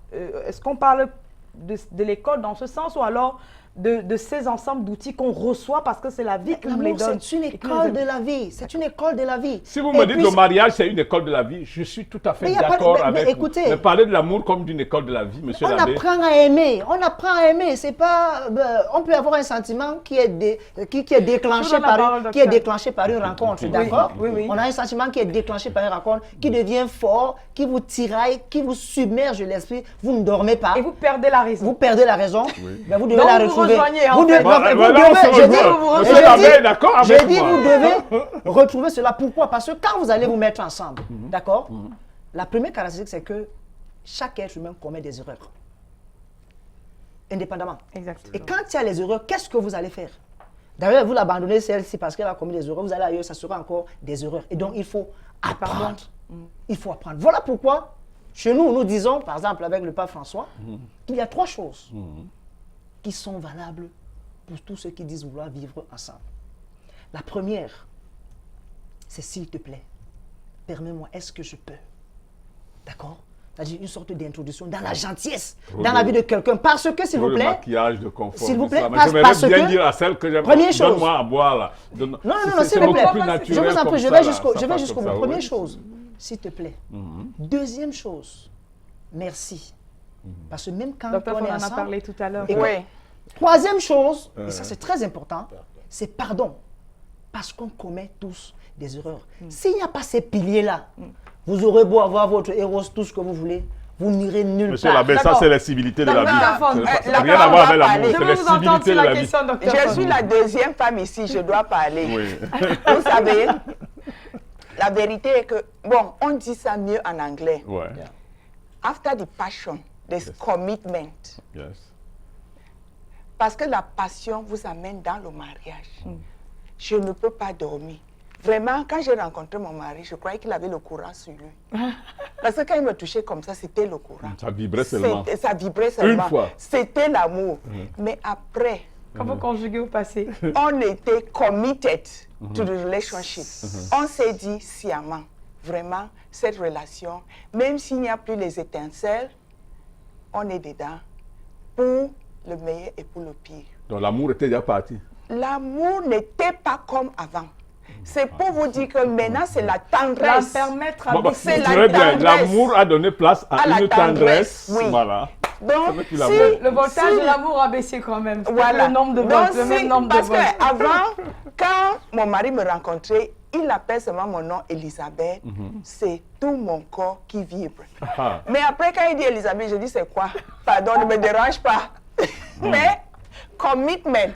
est-ce qu'on parle de l'école dans ce sens ou alors de ces ensembles d'outils qu'on reçoit parce que c'est la vie qui nous les donne? C'est une école de la vie. C'est une école de la vie. Si vous me dites le mariage, c'est une école de la vie, je suis tout à fait d'accord avec vous. Mais parler de l'amour comme d'une école de la vie, monsieur l'abbé. On apprend à aimer. On apprend à aimer. C'est pas... on peut avoir un sentiment qui est déclenché par une rencontre. D'accord? Oui. On a un sentiment qui est déclenché par une rencontre, qui devient fort, qui vous tiraille, qui vous submerge l'esprit. Vous ne dormez pas. Et vous perdez la raison. Vous perdez la raison. Mais vous devez la retrouver. Vous devez retrouver cela. Pourquoi? Parce que quand vous allez vous mettre ensemble, d'accord, la première caractéristique, c'est que chaque être humain commet des erreurs. Indépendamment. Exactement. Et quand il y a les erreurs, qu'est-ce que vous allez faire? D'ailleurs, vous l'abandonnez celle-ci parce qu'elle a commis des erreurs. Vous allez ailleurs, ça sera encore des erreurs. Et donc, il faut apprendre. Il faut apprendre. Voilà pourquoi, chez nous, nous disons, par exemple, avec le pape François, qu'il y a 3 choses qui sont valables pour tous ceux qui disent vouloir vivre ensemble. La première, c'est s'il te plaît, permets-moi, est-ce que je peux? D'accord? C'est-à-dire une sorte d'introduction dans la gentillesse, dans la vie de quelqu'un. Parce que, s'il vous plaît... Le maquillage de confort. S'il vous plaît, parce que... bien dire à celle que j'aime. Première chose. Donne-moi à boire, là. Non, s'il vous plaît. Je vous en prie, je vais jusqu'au bout. Première chose, s'il te plaît. Deuxième chose, merci. Parce que même quand Docteur, on est en ensemble... a parlé tout à l'heure. Oui. Troisième chose, et ça c'est très important, c'est pardon. Parce qu'on commet tous des erreurs. S'il n'y a pas ces piliers-là, vous aurez beau avoir votre héros, tout ce que vous voulez, vous n'irez nulle part. Monsieur l'abbé, ça c'est la civilité de la vie. Ça n'a rien à voir avec l'amour, c'est la civilité de la vie. Je suis la deuxième femme ici, je dois parler. Vous savez, la vérité est que, bon, on dit ça mieux en anglais. After the passion, there's commitment. Parce que la passion vous amène dans le mariage. Je ne peux pas dormir. Vraiment, quand j'ai rencontré mon mari, je croyais qu'il avait le courant sur lui. Parce que quand il me touchait comme ça, c'était le courant. Ça vibrait seulement. Ça vibrait seulement. Une fois. C'était l'amour. Mais après, quand vous conjuguez au passé, on était committed to the relationship. On s'est dit sciemment, vraiment, cette relation, même s'il n'y a plus les étincelles, on est dedans pour le meilleur et pour le pire. Donc l'amour était déjà parti. L'amour n'était pas comme avant. C'est pour vous dire que maintenant, c'est la tendresse. C'est très bien. L'amour a donné place à une tendresse. Oui. Voilà. Donc, si le voltage de l'amour a baissé quand même. Voilà. Le nombre de volts, le même nombre de volts. Parce qu'avant, quand mon mari me rencontrait, il appelle seulement mon nom Elisabeth. C'est tout mon corps qui vibre. Mais après, quand il dit Elisabeth, je dis c'est quoi? Pardon, ne me dérange pas. Mais commitment.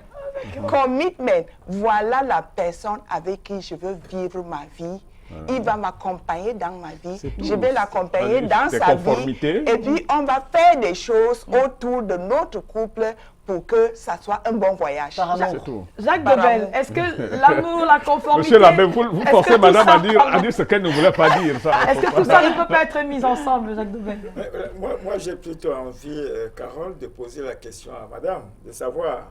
Commitment. Voilà la personne avec qui je veux vivre ma vie Il va m'accompagner dans ma vie. C'est tout. Je vais l'accompagner dans Des sa vie. conformités. Et puis, on va faire des choses autour de notre couple pour que ça soit un bon voyage. C'est tout. Jacques Par Debelle, amour. est-ce que l'amour, la conformité... Monsieur l'abbé, vous est-ce forcez que tout madame ça- à dire ce qu'elle ne voulait pas dire. Ça. Est-ce que tout ça ne peut pas être mis ensemble, Jacques Debelle? Moi j'ai plutôt envie, Carole, de poser la question à madame, de savoir,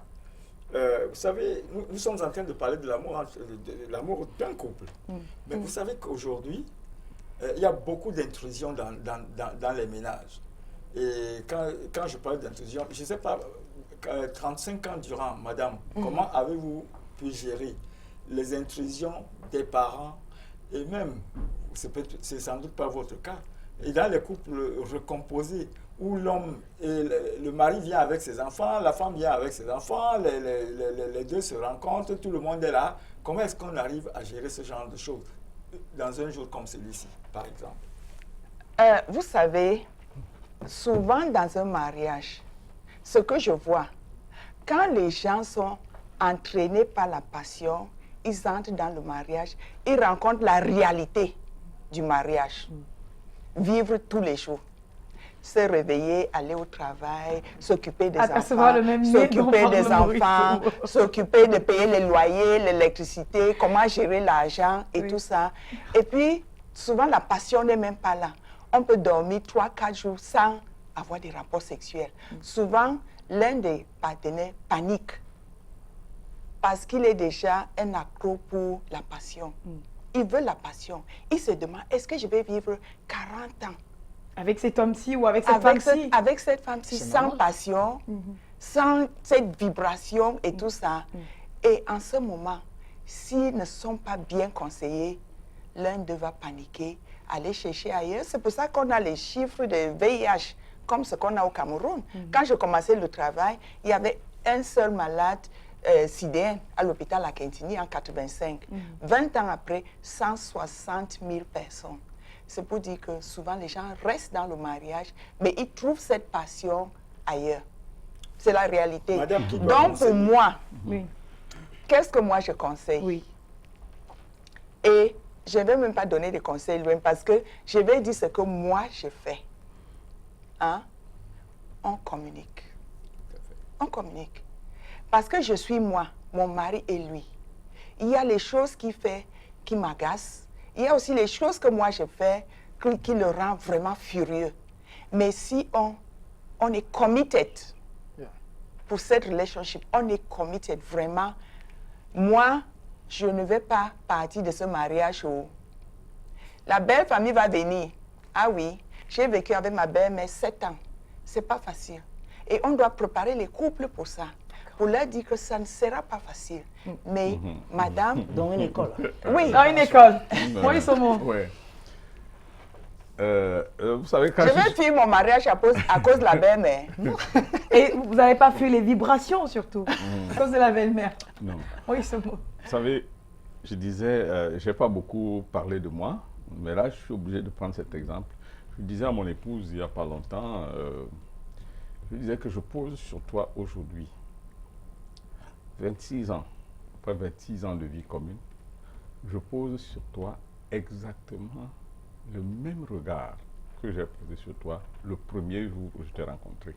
vous savez, nous sommes en train de parler de l'amour d'un couple. Mais vous savez qu'aujourd'hui, il y a beaucoup d'intrusions dans les ménages. Et quand je parle d'intrusion, je ne sais pas, 35 ans durant, madame, comment avez-vous pu gérer les intrusions des parents et même, c'est sans doute pas votre cas, et dans les couples recomposés, où l'homme et le mari vient avec ses enfants, la femme vient avec ses enfants, les deux se rencontrent, tout le monde est là. Comment est-ce qu'on arrive à gérer ce genre de choses dans un jour comme celui-ci, par exemple? Vous savez, souvent dans un mariage, ce que je vois, quand les gens sont entraînés par la passion, ils entrent dans le mariage, ils rencontrent la réalité du mariage. Vivre tous les jours. Se réveiller, aller au travail, s'occuper des Apercevoir enfants, le même nez s'occuper dans des le enfants, nourriture. s'occuper de payer les loyers, l'électricité, comment gérer l'argent et tout ça. Et puis, souvent, la passion n'est même pas là. On peut dormir 3-4 jours sans avoir des rapports sexuels. Souvent, l'un des partenaires panique parce qu'il est déjà un accro pour la passion. Il veut la passion. Il se demande, est-ce que je vais vivre 40 ans Avec cet homme-ci ou avec cette femme-ci? avec cette femme-ci, sans passion, sans cette vibration et tout ça. Et en ce moment, s'ils ne sont pas bien conseillés, l'un d'eux va paniquer, aller chercher ailleurs. C'est pour ça qu'on a les chiffres de VIH, comme ce qu'on a au Cameroun. Quand je commençais le travail, il y avait un seul malade sidéen à l'hôpital à Quintini en 85. 20 ans après, 160 000 personnes. C'est pour dire que souvent les gens restent dans le mariage, mais ils trouvent cette passion ailleurs. C'est la réalité. Madame qui doit Donc conseiller. pour moi, Oui. qu'est-ce que moi je conseille? Oui. Et je ne vais même pas donner des conseils loin parce que je vais dire ce que moi je fais. Hein? On communique. On communique. Parce que je suis moi, mon mari et lui. Il y a les choses qu'il fait qui m'agacent. Il y a aussi les choses que moi je fais qui le rend vraiment furieux. Mais si on est committed pour cette relationship, on est committed vraiment. Moi, je ne vais pas partir de ce mariage où la belle famille va venir. Ah oui, j'ai vécu avec ma belle-mère 7 ans. C'est pas facile. Et on doit préparer les couples pour ça. Pour leur dire que ça ne sera pas facile. Mais, madame... Dans une école. Oui, Dans une école. Oui, Somo. Ouais. Vous savez, quand je vais fuir mon mariage à cause de la belle-mère. Et vous n'avez pas fui les vibrations, surtout, à cause de la belle-mère. Non. Oui, Somo. Vous savez, je disais, je n'ai pas beaucoup parlé de moi, mais là, je suis obligé de prendre cet exemple. Je disais à mon épouse il n'y a pas longtemps, je disais que je pose sur toi aujourd'hui 26 ans, après 26 ans de vie commune, je pose sur toi exactement le même regard que j'ai posé sur toi le premier jour où je t'ai rencontré.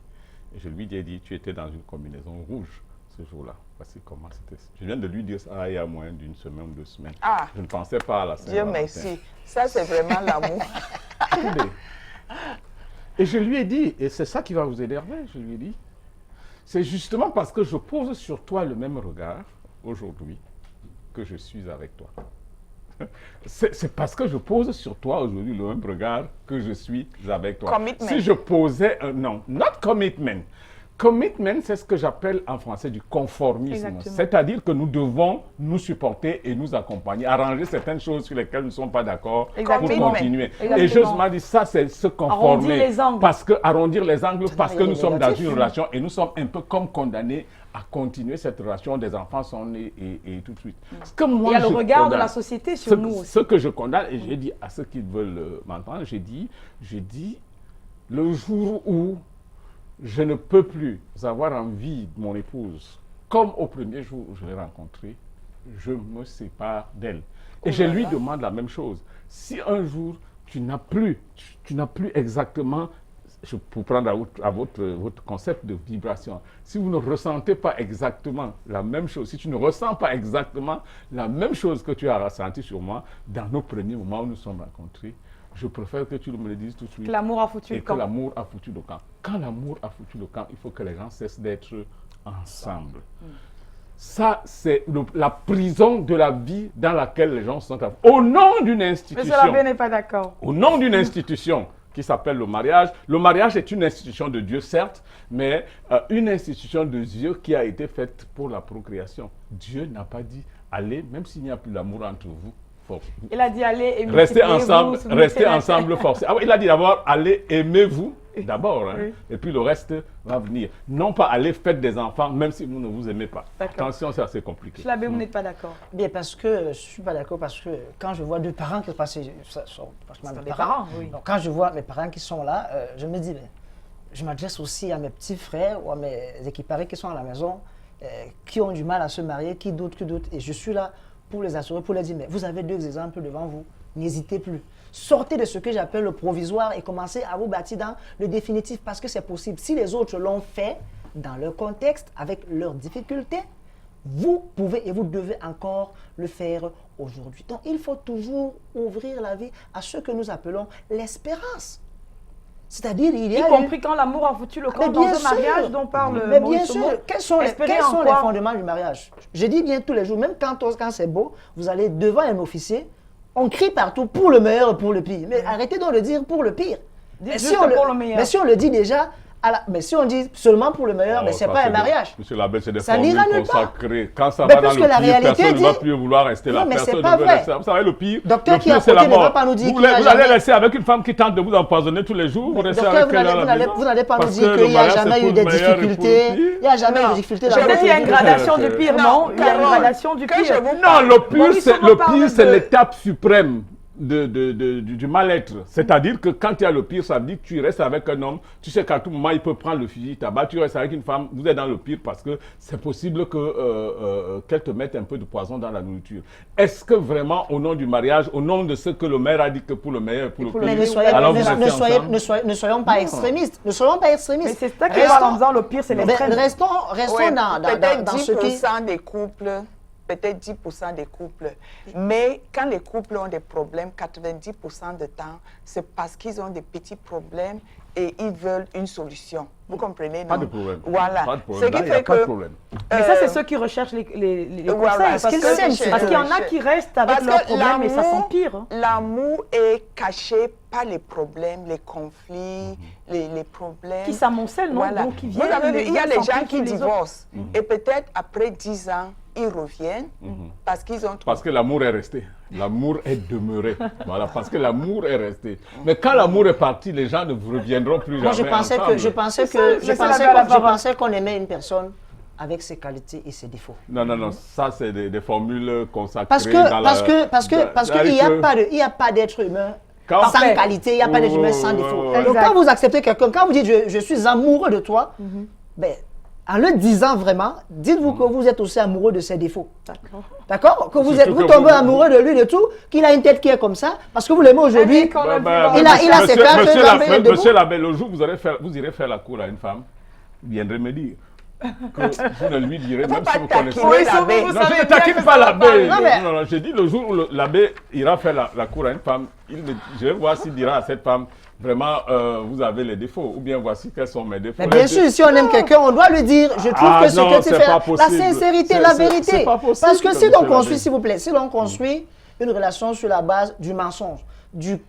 Et je lui ai dit, tu étais dans une combinaison rouge ce jour-là. Voici comment c'était. Je viens de lui dire ça il y a moins d'une semaine ou 2 semaines. Ah. Je ne pensais pas à la Dieu Saint-Valentin. merci. Ça, c'est vraiment l'amour. Attendez. Et je lui ai dit, et c'est ça qui va vous énerver, je lui ai dit, c'est justement parce que je pose sur toi le même regard aujourd'hui que je suis avec toi. C'est parce que je pose sur toi aujourd'hui le même regard que je suis avec toi. Commitment. Si je posais un... Non, not commitment. Commitment, c'est ce que j'appelle en français du conformisme. Exactement. C'est-à-dire que nous devons nous supporter et nous accompagner, arranger certaines choses sur lesquelles nous ne sommes pas d'accord pour Exactement. continuer. Exactement. Et Joss m'a dit, ça c'est se conformer. Arrondir les angles. Parce que, arrondir les angles, parce que rien nous de sommes dans négatif. une relation et nous sommes un peu comme condamnés à continuer cette relation. Des enfants sont nés et tout de suite. Ce que moi, Il y a le je regard de condamne, la société sur nous aussi. ce que je condamne, et j'ai dit à ceux qui veulent m'entendre, j'ai dit, le jour où je ne peux plus avoir envie de mon épouse, comme au premier jour où je l'ai rencontrée, je me sépare d'elle. Et je lui demande la même chose. Si un jour, tu n'as plus exactement, pour prendre à votre concept de vibration, si vous ne ressentez pas exactement la même chose, si tu ne ressens pas exactement la même chose que tu as ressenti sur moi, dans nos premiers moments où nous sommes rencontrés, je préfère que tu me le dises tout de suite. Que l'amour a foutu le camp. Que l'amour a foutu le camp. Quand l'amour a foutu le camp, il faut que les gens cessent d'être ensemble. Ça, c'est la prison de la vie dans laquelle les gens sont. Au nom d'une institution. Monsieur l'abbé n'est pas d'accord. Au nom d'une institution qui s'appelle le mariage. Le mariage est une institution de Dieu, certes, mais une institution de Dieu qui a été faite pour la procréation. Dieu n'a pas dit, allez, même s'il n'y a plus d'amour entre vous, il a dit allez et restez ensemble forcément. Ah oui, il a dit d'abord allez aimez-vous d'abord, hein, oui. Et puis le reste va venir. Non pas allez faites des enfants même si vous ne vous aimez pas. Attention, c'est assez compliqué. Monsieur l'abbé, vous n'êtes pas d'accord? Bien, parce que je ne suis pas d'accord parce que quand je vois deux parents qui passent, des parents, oui. Donc, quand je vois mes parents qui sont là, je me dis, je m'adresse aussi à mes petits frères ou à mes équiparés qui sont à la maison, qui ont du mal à se marier, qui doutent. Et je suis là pour les assurer, pour les dire, mais vous avez deux exemples devant vous, n'hésitez plus. Sortez de ce que j'appelle le provisoire et commencez à vous bâtir dans le définitif parce que c'est possible. Si les autres l'ont fait dans leur contexte, avec leurs difficultés, vous pouvez et vous devez encore le faire aujourd'hui. Donc, il faut toujours ouvrir la vie à ce que nous appelons l'espérance. C'est-à-dire, il y a... Y compris quand l'amour a foutu le camp dans un mariage dont parle mais Maurice bien Omo. sûr, quels sont les fondements du mariage? Je dis bien tous les jours, même quand c'est beau, vous allez devant un officier, on crie partout pour le meilleur et pour le pire. Mais arrêtez donc de dire pour le pire. Mais si on le dit déjà... mais si on dit seulement pour le meilleur, ce n'est pas un mariage. Monsieur l'abbé, c'est des ça formules n'ira nulle consacrées. Quand ça mais va dans le pire, personne ne va plus vouloir rester là. Non, mais personne c'est pas ne veut vrai. rester là. Vous savez, le pire, docteur qui a côté ne va pas nous dire vous allez rester avec une femme qui tente de vous empoisonner tous les jours. Vous restez avec elle à la maison. Vous n'allez pas nous dire qu'il n'y a jamais eu des difficultés. Il n'y a jamais eu de difficultés. Peut-être qu'il y a une gradation du pire, non? Il y a une gradation du pire. Non, le pire, c'est l'étape suprême du mal-être. C'est-à-dire que quand il y a le pire, ça veut dire que tu restes avec un homme, tu sais qu'à tout moment, il peut prendre le fusil, tabac, tu restes avec une femme, vous êtes dans le pire parce que c'est possible qu'elle te mette un peu de poison dans la nourriture. Est-ce que vraiment, au nom du mariage, au nom de ce que le maire a dit que pour le meilleur et pour le pire, ne soyons pas extrémistes. Ne soyons pas extrémistes. Mais c'est ça qui parle en disant le pire, c'est l'extrême. Restons dans ce qui... Peut-être 10% des couples. Mais quand les couples ont des problèmes, 90% de temps, c'est parce qu'ils ont des petits problèmes et ils veulent une solution. Vous comprenez, non? Pas de problème. Voilà. Pas de problème. Ce qui fait que... Mais ça, c'est ceux qui recherchent les conseils. Parce qu'il y en a qui restent avec leurs problèmes et ça s'empire. L'amour est caché par les problèmes, les conflits, les problèmes. Qui s'amoncellent, non? Voilà. Donc, qui viennent, il y a des gens qui divorcent. Et peut-être après 10 ans, ils reviennent parce qu'ils ont... Parce que l'amour est resté. L'amour est demeuré. Voilà, parce que l'amour est resté. Mais quand l'amour est parti, les gens ne reviendront plus jamais ensemble. Je pensais qu'on aimait une personne avec ses qualités et ses défauts. Non, ça c'est des formules consacrées parce qu'il n'y a pas d'être humain sans qualité, il n'y a pas d'être humain sans défaut. Donc quand vous acceptez quelqu'un, quand vous dites je suis amoureux de toi, en le disant vraiment, dites-vous que vous êtes aussi amoureux de ses défauts. D'accord? Que vous tombez amoureux de lui, de tout, qu'il a une tête qui est comme ça, parce que vous l'aimez aujourd'hui. Il a ses cartes. Monsieur l'abbé, le jour où vous irez faire la cour à une femme, vous viendrez me dire que vous ne lui direz même si vous connaissez. Non, je ne taquine pas l'abbé. Non, j'ai dit le jour où l'abbé ira faire la cour à une femme, je vais voir s'il dira à cette femme, vraiment, vous avez les défauts, ou bien voici quels sont mes défauts. Mais bien sûr, si on aime quelqu'un, on doit lui dire, je trouve que ce que tu fais, la sincérité, la vérité. Parce que si l'on construit, s'il vous plaît, si l'on construit une relation sur la base du mensonge, du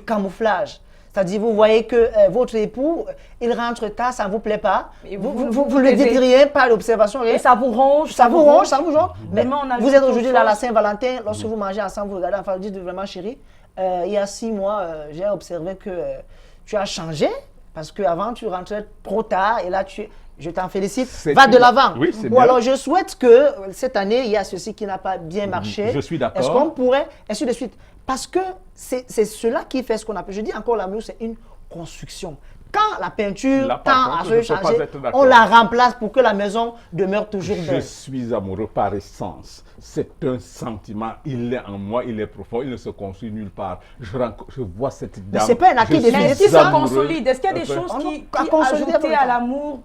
camouflage, c'est-à-dire, vous voyez que votre époux, il rentre tard, ça ne vous plaît pas. Vous ne lui dites rien, pas d'observation, rien. Et ça vous ronge. Ça vous ronge. Mais vous êtes aujourd'hui là, la Saint-Valentin, lorsque vous mangez ensemble, vous regardez, enfin, vous dites vraiment, chérie, il y a 6 mois, j'ai observé que tu as changé, parce qu'avant, tu rentrais trop tard, et là, je t'en félicite, va de l'avant. Oui, c'est bien. Ou alors, je souhaite que cette année, il y a ceci qui n'a pas bien marché. Je suis d'accord. Est-ce qu'on pourrait, ainsi de suite. Parce que c'est cela qui fait ce qu'on appelle, je dis encore l'amour, c'est une construction. Quand la peinture Là, par tend à contre, se je peux pas changer, être d'accord. on la remplace pour que la maison demeure toujours Je belle. suis amoureux par essence. C'est un sentiment. Il est en moi, il est profond, il ne se construit nulle part. Je vois cette dame. Mais c'est pas un acquis je suis Mais est-ce définitif, qu'il se ça. amoureux. consolide? Est-ce qu'il y a des Enfin, choses qui à consolider ajoutées avec à le l'amour,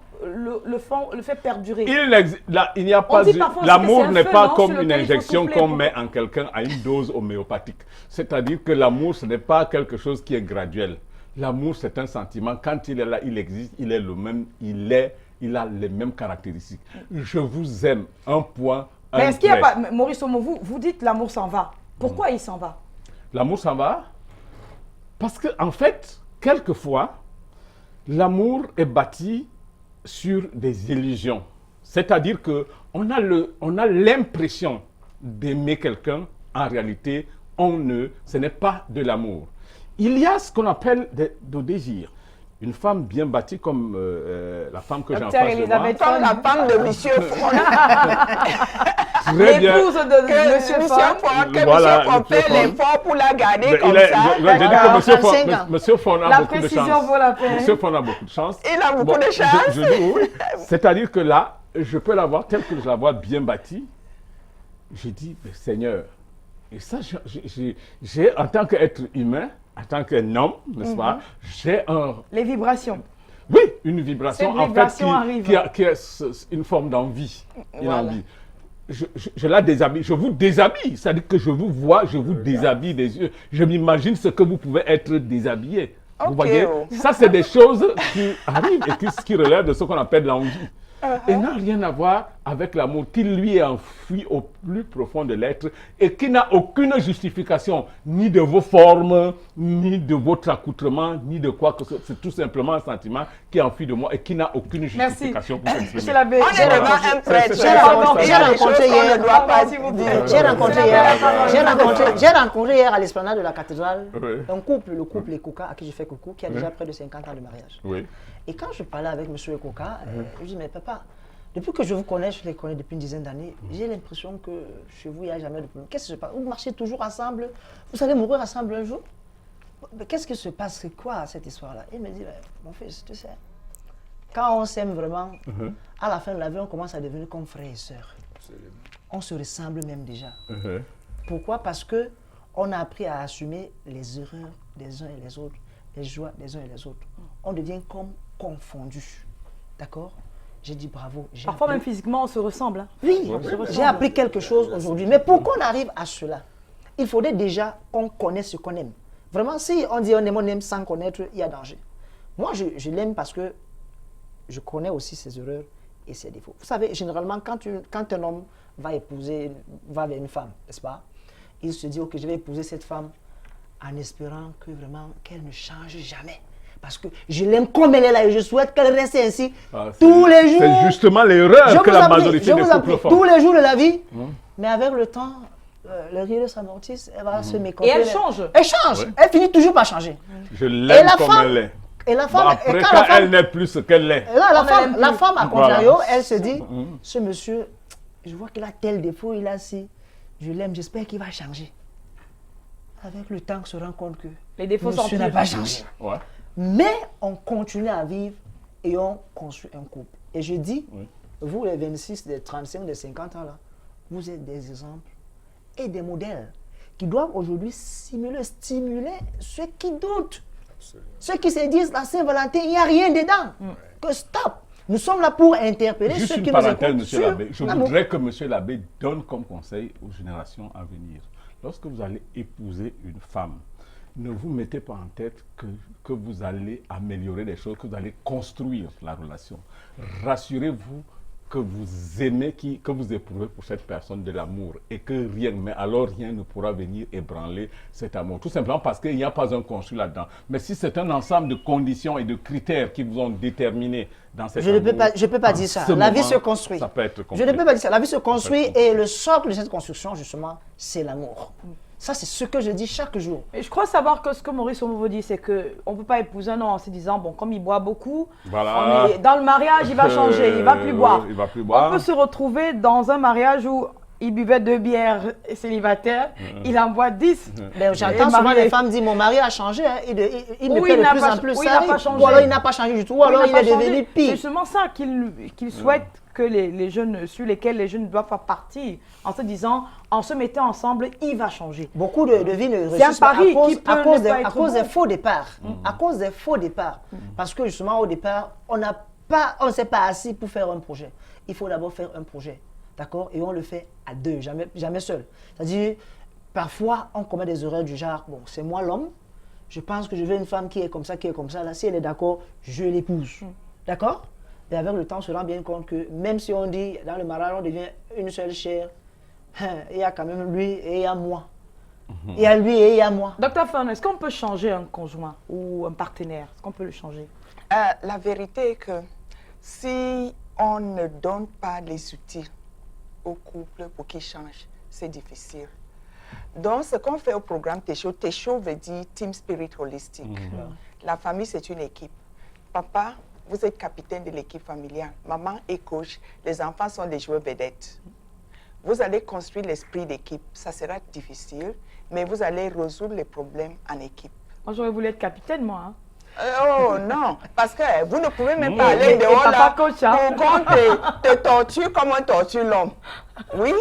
le fait perdurer? Il n'y a pas dit parfois aussi que l'amour c'est un n'est feu, pas non, comme sur une lequel il faut injection souffler qu'on pour- met en quelqu'un à une dose homéopathique. C'est-à-dire que l'amour, ce n'est pas quelque chose qui est graduel. L'amour, c'est un sentiment. Quand il est là, il existe, il est le même, il a les mêmes caractéristiques. Je vous aime, un point, un Mais est-ce qu'il n'y a trait. pas, Maurice Omo, vous dites l'amour s'en va. Pourquoi il s'en va? L'amour s'en va parce que, en fait, quelquefois, l'amour est bâti sur des illusions. C'est-à-dire qu'on a l'impression d'aimer quelqu'un. En réalité, ce n'est pas de l'amour. Il y a ce qu'on appelle de désir. Une femme bien bâtie comme la femme que j'ai en Docteur face de moi. Elisabeth Comme la femme de Monsieur Fon. Très bien. L'épouse de Que Monsieur Monsieur Fon. Fon, que Voilà, Monsieur Fon Monsieur fait Fon. l'effort pour la garder Mais comme il est- ça. j'ai dit que Monsieur 45 ans. Monsieur Fon a La beaucoup de précision chance. vaut la peine. Monsieur Fon a beaucoup de chance. Il a beaucoup de chance. Je dis oui. C'est-à-dire que là, je peux la voir telle que je la vois bien bâtie. Je dis, mais Seigneur, et ça, j'ai en tant qu'être humain, en tant qu'un homme, n'est-ce pas, j'ai Les vibrations. oui, une vibration, Cette en fait, vibration arrive. qui a une forme d'envie. Une envie. Je la déshabille, je vous déshabille, c'est-à-dire que je vous vois, je vous déshabille des yeux. Je m'imagine ce que vous pouvez être déshabillé. Vous Ok, voyez, oh. ça c'est des choses qui arrivent et qui relèvent de ce qu'on appelle l'envie. Et n'a rien à voir avec l'amour qui lui est enfui au plus profond de l'être et qui n'a aucune justification ni de vos formes, ni de votre accoutrement, ni de quoi que ce soit. C'est tout simplement un sentiment qui est enfui de moi et qui n'a aucune Merci. justification pour s'exprimer. Monsieur l'abbé. On est devant un prêtre. J'ai rencontré hier- On ne doit pas S'il vous dire. plaît. J'ai rencontré hier à l'esplanade de la cathédrale Oui. un couple, le couple Ekoka, à qui je fais coucou, qui a déjà près de 50 ans de mariage. Oui. Et quand je parlais avec M. Ekoka, je dis, mais papa, depuis que je vous connais, je les connais depuis une dizaine d'années, j'ai l'impression que chez vous, il n'y a jamais de problème. Qu'est-ce qui se passe? Vous marchez toujours ensemble? Vous allez mourir ensemble un jour? Mais qu'est-ce qui se passe? C'est quoi cette histoire-là? Il me dit, mon fils, tu sais, quand on s'aime vraiment, à la fin de la vie, on commence à devenir comme frères et sœurs. On se ressemble même déjà. Pourquoi? Parce que on a appris à assumer les erreurs des uns et des autres, les joies des uns et des autres. On devient comme confondus. D'accord? J'ai dit bravo. j'ai Parfois appris- même physiquement, on se ressemble. Hein. Oui, j'ai appris quelque chose aujourd'hui. Mais pour qu'on arrive à cela, il faudrait déjà qu'on connaisse ce qu'on aime. Vraiment, si on dit on aime sans connaître, il y a danger. Moi, je l'aime parce que je connais aussi ses erreurs et ses défauts. Vous savez, généralement, quand un homme va vers une femme, n'est-ce pas? Il se dit, ok, je vais épouser cette femme en espérant que vraiment qu'elle ne change jamais. Parce que je l'aime comme elle est là et je souhaite qu'elle reste ainsi tous les jours. C'est justement l'erreur que la majorité des couples font. Tous les jours de la vie. Mais avec le temps, le rire s'amortisse, elle va se mécontenter. Et elle change. Elle change. Ouais. Elle finit toujours par changer. Je l'aime la comme femme- elle est. Et la Bon, femme, après, et quand, quand la femme, elle n'est plus ce qu'elle est. et là, la On ne femme, l'aime la plus. femme, à Voilà. contrario, elle se dit, ce monsieur, je vois qu'il a tel défaut, il a ci, je l'aime, j'espère qu'il va changer. Avec le temps, on se rend compte que Les défauts monsieur s'empirent. n'a pas changé. Ouais. Mais on continue à vivre et on construit un couple. Et je dis, vous les 26, les 35, les 50 ans là, vous êtes des exemples et des modèles qui doivent aujourd'hui stimuler ceux qui doutent. Ceux qui se disent la Saint-Valentin, il n'y a rien dedans. Que stop. Nous sommes là pour interpeller Juste ceux une qui nous parenthèse, écoutent monsieur sur l'abbé. Je l'amour. voudrais que monsieur l'abbé donne comme conseil aux générations à venir. Lorsque vous allez épouser une femme, ne vous mettez pas en tête que vous allez améliorer les choses, que vous allez construire la relation. Rassurez-vous que vous aimez, que vous éprouvez pour cette personne de l'amour et que rien, mais alors rien ne pourra venir ébranler cet amour. Tout simplement parce qu'il n'y a pas un construit là-dedans. Mais si c'est un ensemble de conditions et de critères qui vous ont déterminé dans cette Je ne peux pas dire ça. La vie se construit. Ça peut être Je compliqué. ne peux pas dire ça. La vie se construit Ça peut être et le socle de cette construction, justement, c'est l'amour. Ça, c'est ce que je dis chaque jour. Et je crois savoir que ce que Maurice Omo dit, c'est qu'on ne peut pas épouser un homme en se disant, bon, comme il boit beaucoup, Voilà. dans le mariage, il va changer, il ne va plus boire. Il va plus boire. On peut se retrouver dans un mariage où il buvait 2 bières célibataires, il en boit 10. J'entends souvent les femmes dire, mon mari a changé, hein, il me plaît de plus en plus, ça arrive. Changé. Ou alors il n'a pas changé du tout, ou alors il est devenu pire. C'est justement ça qu'il souhaite que les jeunes, sur lesquels les jeunes doivent faire partie, en se disant, en se mettant ensemble, il va changer. Beaucoup de vies ne réussissent pas à cause des faux départs. À cause des faux départs. Parce que justement, au départ, on ne s'est pas assis pour faire un projet. Il faut d'abord faire un projet. D'accord? Et on le fait à deux, jamais seul. C'est-à-dire, parfois, on commet des erreurs du genre, bon, c'est moi l'homme, je pense que je veux une femme qui est comme ça, là, si elle est d'accord, je l'épouse. D'accord? Et avec le temps, on se rend bien compte que même si on dit, dans le mariage, on devient une seule chair, il y a quand même lui et il y a moi. Il y a lui et il y a moi. Docteur Fern, est-ce qu'on peut changer un conjoint ou un partenaire? Est-ce qu'on peut le changer? La vérité est que si on ne donne pas les outils au couple pour qu'ils changent, c'est difficile. Donc, ce qu'on fait au programme Técho veut dire Team Spirit Holistique. La famille, c'est une équipe. Papa, vous êtes capitaine de l'équipe familiale. Maman est coach. Les enfants sont des joueurs vedettes. Vous allez construire l'esprit d'équipe. Ça sera difficile, mais vous allez résoudre les problèmes en équipe. Moi, j'aurais voulu être capitaine, moi. Hein. Oh non, parce que vous ne pouvez même pas aller dehors là pour qu'on te torture comme on torture l'homme. Oui,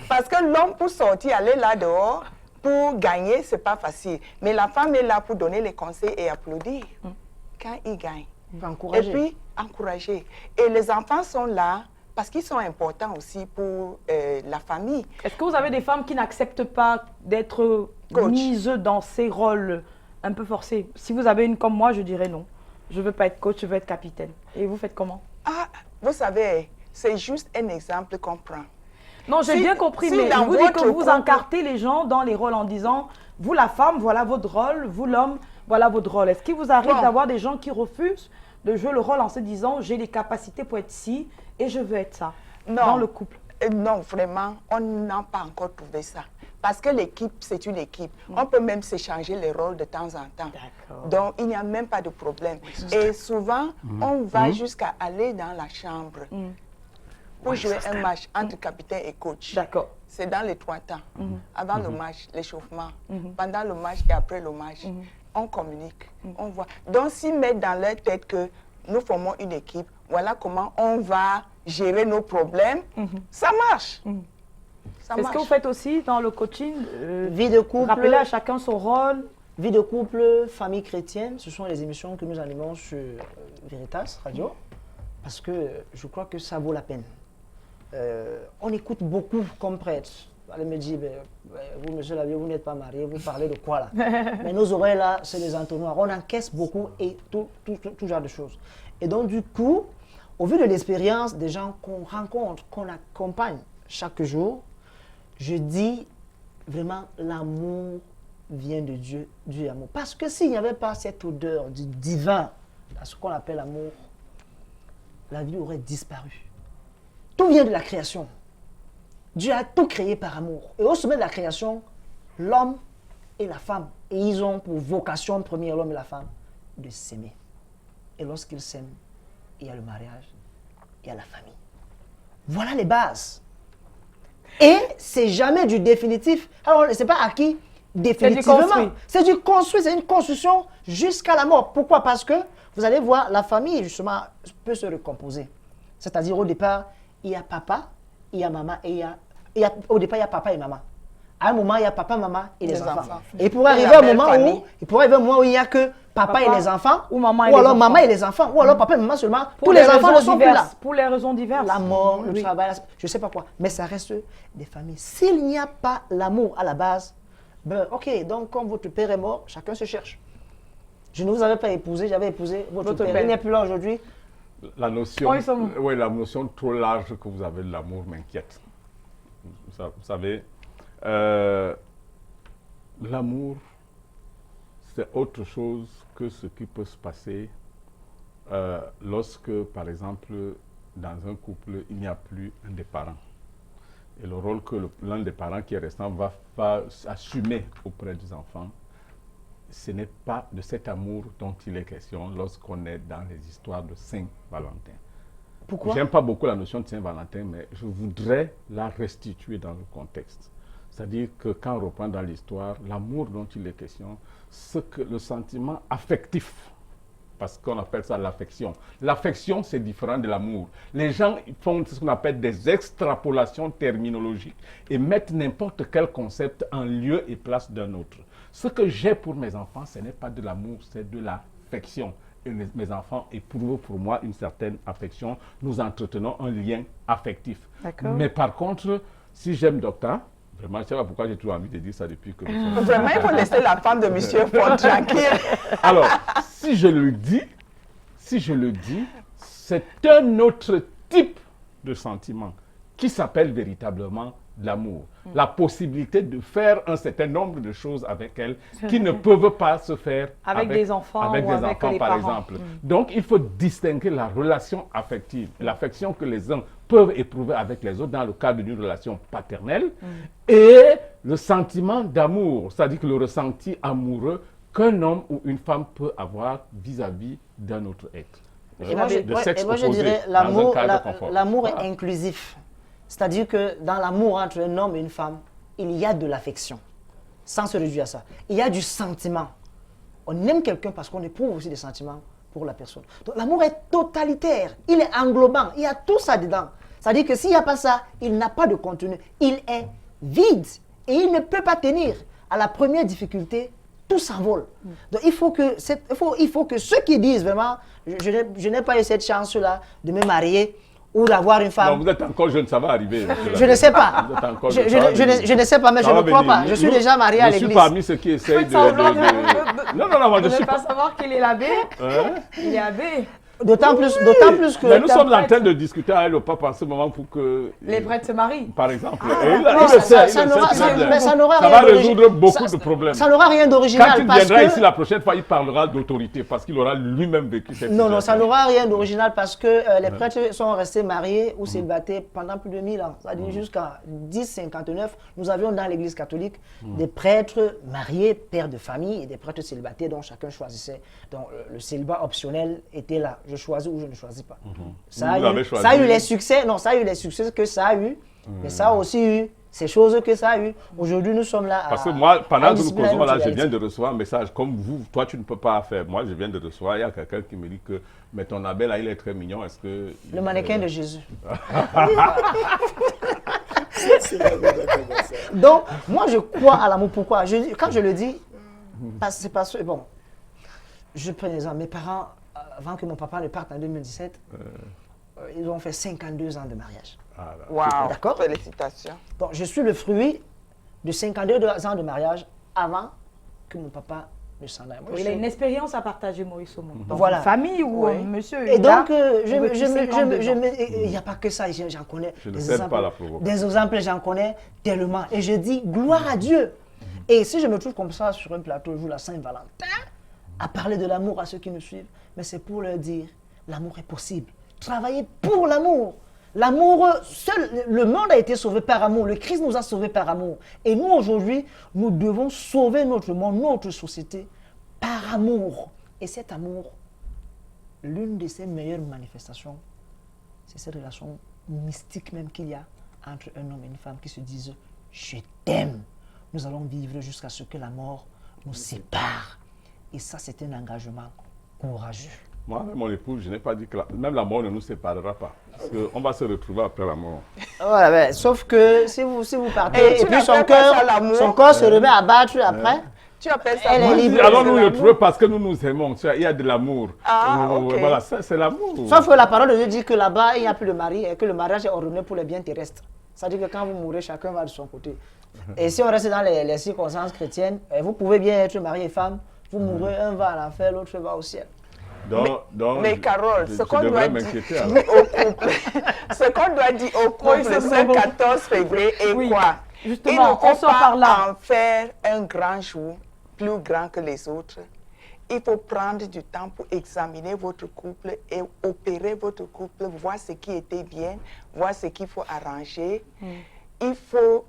parce que l'homme pour sortir, aller là dehors, pour gagner, c'est pas facile. Mais la femme est là pour donner les conseils et applaudir quand il gagne. Encourager. Et puis, encourager. Et les enfants sont là parce qu'ils sont importants aussi pour la famille. Est-ce que vous avez des femmes qui n'acceptent pas d'être mises dans ces rôles un peu forcés? Si vous avez une comme moi, je dirais non. Je ne veux pas être coach, je veux être capitaine. Et vous faites comment? Ah, vous savez, c'est juste un exemple qu'on prend. Non, j'ai bien compris, mais je vous dis que vous encartez les gens dans les rôles en disant, vous la femme, voilà votre rôle, vous l'homme, voilà votre rôle. Est-ce qu'il vous arrive d'avoir des gens qui refusent de jouer le rôle en se disant, j'ai les capacités pour être ci et je veux être ça dans le couple? Non, vraiment, on n'a pas encore trouvé ça. Parce que l'équipe, c'est une équipe. On peut même s'échanger les rôles de temps en temps. Donc, il n'y a même pas de problème. Et souvent, on va jusqu'à aller dans la chambre pour jouer un match entre capitaine et coach. D'accord. C'est dans les 3 temps. Avant le match, l'échauffement. Pendant le match et après le match. On communique, on voit. Donc, s'ils mettent dans leur tête que nous formons une équipe, voilà comment on va gérer nos problèmes, ça marche. Est-ce que vous faites aussi dans le coaching vie de couple, rappeler à chacun son rôle? Vie de couple, famille chrétienne, ce sont les émissions que nous animons sur Veritas Radio, parce que je crois que ça vaut la peine. On écoute beaucoup comme prêtre. Allez me dire, vous, monsieur l'abbé, vous n'êtes pas marié, vous parlez de quoi là? Mais nos oreilles là, c'est des entonnoirs. On encaisse beaucoup et tout genre de choses. Et donc, du coup, au vu de l'expérience des gens qu'on rencontre, qu'on accompagne chaque jour, je dis vraiment, l'amour vient de Dieu, Dieu est amour. Parce que s'il n'y avait pas cette odeur du divin, ce qu'on appelle amour, la vie aurait disparu. Tout vient de la création. Dieu a tout créé par amour. Et au sommet de la création, l'homme et la femme, et ils ont pour vocation première, l'homme et la femme, de s'aimer. Et lorsqu'ils s'aiment, il y a le mariage, il y a la famille. Voilà les bases. Et c'est jamais du définitif. Alors, ce n'est pas acquis définitivement. C'est du construit, c'est une construction jusqu'à la mort. Pourquoi? Parce que vous allez voir, la famille, justement, peut se recomposer. C'est-à-dire, au départ, il y a papa, il y a maman, et au départ, il y a papa et maman. À un moment, il y a papa, maman et les enfants. Et il pourrait arriver un moment où il n'y a que papa et les enfants, ou alors maman et les enfants, ou alors papa et maman seulement. Tous les enfants ne sont plus là. Pour les raisons diverses. La mort, le travail, je ne sais pas quoi. Mais ça reste des familles. S'il n'y a pas l'amour à la base, ben ok, donc comme votre père est mort, chacun se cherche. Je ne vous avais pas épousé, j'avais épousé votre père. Il n'est plus là aujourd'hui. La notion trop large que vous avez de l'amour m'inquiète. Vous savez, l'amour, c'est autre chose que ce qui peut se passer lorsque, par exemple, dans un couple, il n'y a plus un des parents. Et le rôle que l'un des parents qui est restant va assumer auprès des enfants, ce n'est pas de cet amour dont il est question lorsqu'on est dans les histoires de Saint-Valentin. Pourquoi? J'aime pas beaucoup la notion de Saint-Valentin, mais je voudrais la restituer dans le contexte. C'est-à-dire que quand on reprend dans l'histoire, l'amour dont il est question, c'est que le sentiment affectif, parce qu'on appelle ça l'affection. L'affection, c'est différent de l'amour. Les gens font ce qu'on appelle des extrapolations terminologiques et mettent n'importe quel concept en lieu et place d'un autre. Ce que j'ai pour mes enfants, ce n'est pas de l'amour, c'est de l'affection. Et mes enfants éprouvent pour moi une certaine affection. Nous entretenons un lien affectif. Mais par contre, si j'aime Docteur, vraiment, je ne sais pas pourquoi j'ai toujours envie de dire ça depuis que... Vraiment, il faut laisser la femme de monsieur Ford tranquille. Alors, si je le dis, c'est un autre type de sentiment qui s'appelle véritablement l'amour. La possibilité de faire un certain nombre de choses avec elle qui ne peuvent pas se faire avec des enfants ou avec les par parents. exemple. Donc, il faut distinguer la relation affective, l'affection que les uns peuvent éprouver avec les autres dans le cadre d'une relation paternelle et le sentiment d'amour, c'est-à-dire que le ressenti amoureux qu'un homme ou une femme peut avoir vis-à-vis d'un autre être. Et moi, je dirais l'amour est inclusif. C'est-à-dire que dans l'amour entre un homme et une femme, il y a de l'affection, sans se réduire à ça. Il y a du sentiment. On aime quelqu'un parce qu'on éprouve aussi des sentiments pour la personne. Donc l'amour est totalitaire, il est englobant, il y a tout ça dedans. C'est-à-dire que s'il n'y a pas ça, il n'a pas de contenu. Il est vide et il ne peut pas tenir. À la première difficulté, tout s'envole. Donc il faut que ceux qui disent vraiment, je n'ai pas eu cette chance-là de me marier, ou d'avoir une femme. Non, vous êtes encore jeune, ça va arriver. Je ne sais pas. Je ne sais pas, mais je ne crois pas. Je suis déjà marié à l'église. Je suis parmi ceux qui essayent de... Non, moi je suis pas savoir qu'il est l'abbé. Il est abbé. D'autant plus que... Mais nous sommes en train de discuter avec le pape en ce moment pour que... Les prêtres se marient. Par exemple. Ça va résoudre beaucoup de problèmes. Ça n'aura rien d'original. Quand il viendra ici la prochaine fois, il parlera d'autorité parce qu'il aura lui-même vécu cette situation. Non, ça n'aura rien d'original parce que les prêtres sont restés mariés ou célibataires pendant plus de 1000 ans. C'est-à-dire jusqu'à 1059, nous avions dans l'église catholique des prêtres mariés, pères de famille, et des prêtres célibataires dont chacun choisissait. Donc le célibat optionnel était là. Je choisis ou je ne choisis pas. Ça a eu les succès, non, ça a eu les succès que ça a eu, mais ça a aussi eu ces choses que ça a eu. Aujourd'hui, nous sommes là. Parce que moi, pendant que nous causons, là, je viens de recevoir un message comme vous. Toi, tu ne peux pas faire. Moi, je viens de recevoir. Il y a quelqu'un qui me dit que, mais ton abbé là, il est très mignon. Est-ce que le mannequin de Jésus. Donc, moi, je crois à l'amour. Pourquoi? Quand je le dis, c'est parce que bon, je prends l'exemple. Mes parents, avant que mon papa ne parte en 2017, ils ont fait 52 ans de mariage. Wow, d'accord? Félicitations. Donc, je suis le fruit de 52 ans de mariage avant que mon papa ne s'en aille. Il a une expérience à partager, Maurice Aumont. Voilà. Une famille ou monsieur. Et donc, il n'y a pas que ça, j'en connais. Des exemples, j'en connais tellement. Et je dis, gloire à Dieu. Et si je me trouve comme ça sur un plateau le jour de la Saint-Valentin, à parler de l'amour à ceux qui nous suivent, mais c'est pour leur dire, l'amour est possible. Travaillez pour l'amour. L'amour, seul, le monde a été sauvé par amour. Le Christ nous a sauvés par amour. Et nous, aujourd'hui, nous devons sauver notre monde, notre société, par amour. Et cet amour, l'une de ses meilleures manifestations, c'est cette relation mystique même qu'il y a entre un homme et une femme qui se disent « Je t'aime ». Nous allons vivre jusqu'à ce que la mort nous sépare. Et ça, c'est un engagement courageux. Moi, avec mon épouse, je n'ai pas dit que même la mort ne nous séparera pas. Parce qu'on va se retrouver après la mort. Voilà, ben, sauf que si vous partez, et puis son corps se remet à battre après. Tu appelles ça elle est libre. Alors nous le trouver parce que nous nous aimons. Il y a de l'amour. Okay. Voilà, ça c'est l'amour. Sauf que la parole de Dieu dit que là-bas, il n'y a plus de mari et que le mariage est ordonné pour les biens terrestres. C'est-à-dire que quand vous mourrez, chacun va de son côté. Et si on reste dans les circonstances chrétiennes, vous pouvez bien être mari et femme. Vous mourrez, un va à l'enfer, l'autre va au ciel. Mais Carole, ce qu'on doit dire au couple ce 14 février est quoi? Justement, on sort par là. En faire un grand jour, plus grand que les autres. Il faut prendre du temps pour examiner votre couple et opérer votre couple, voir ce qui était bien, voir ce qu'il faut arranger. Il faut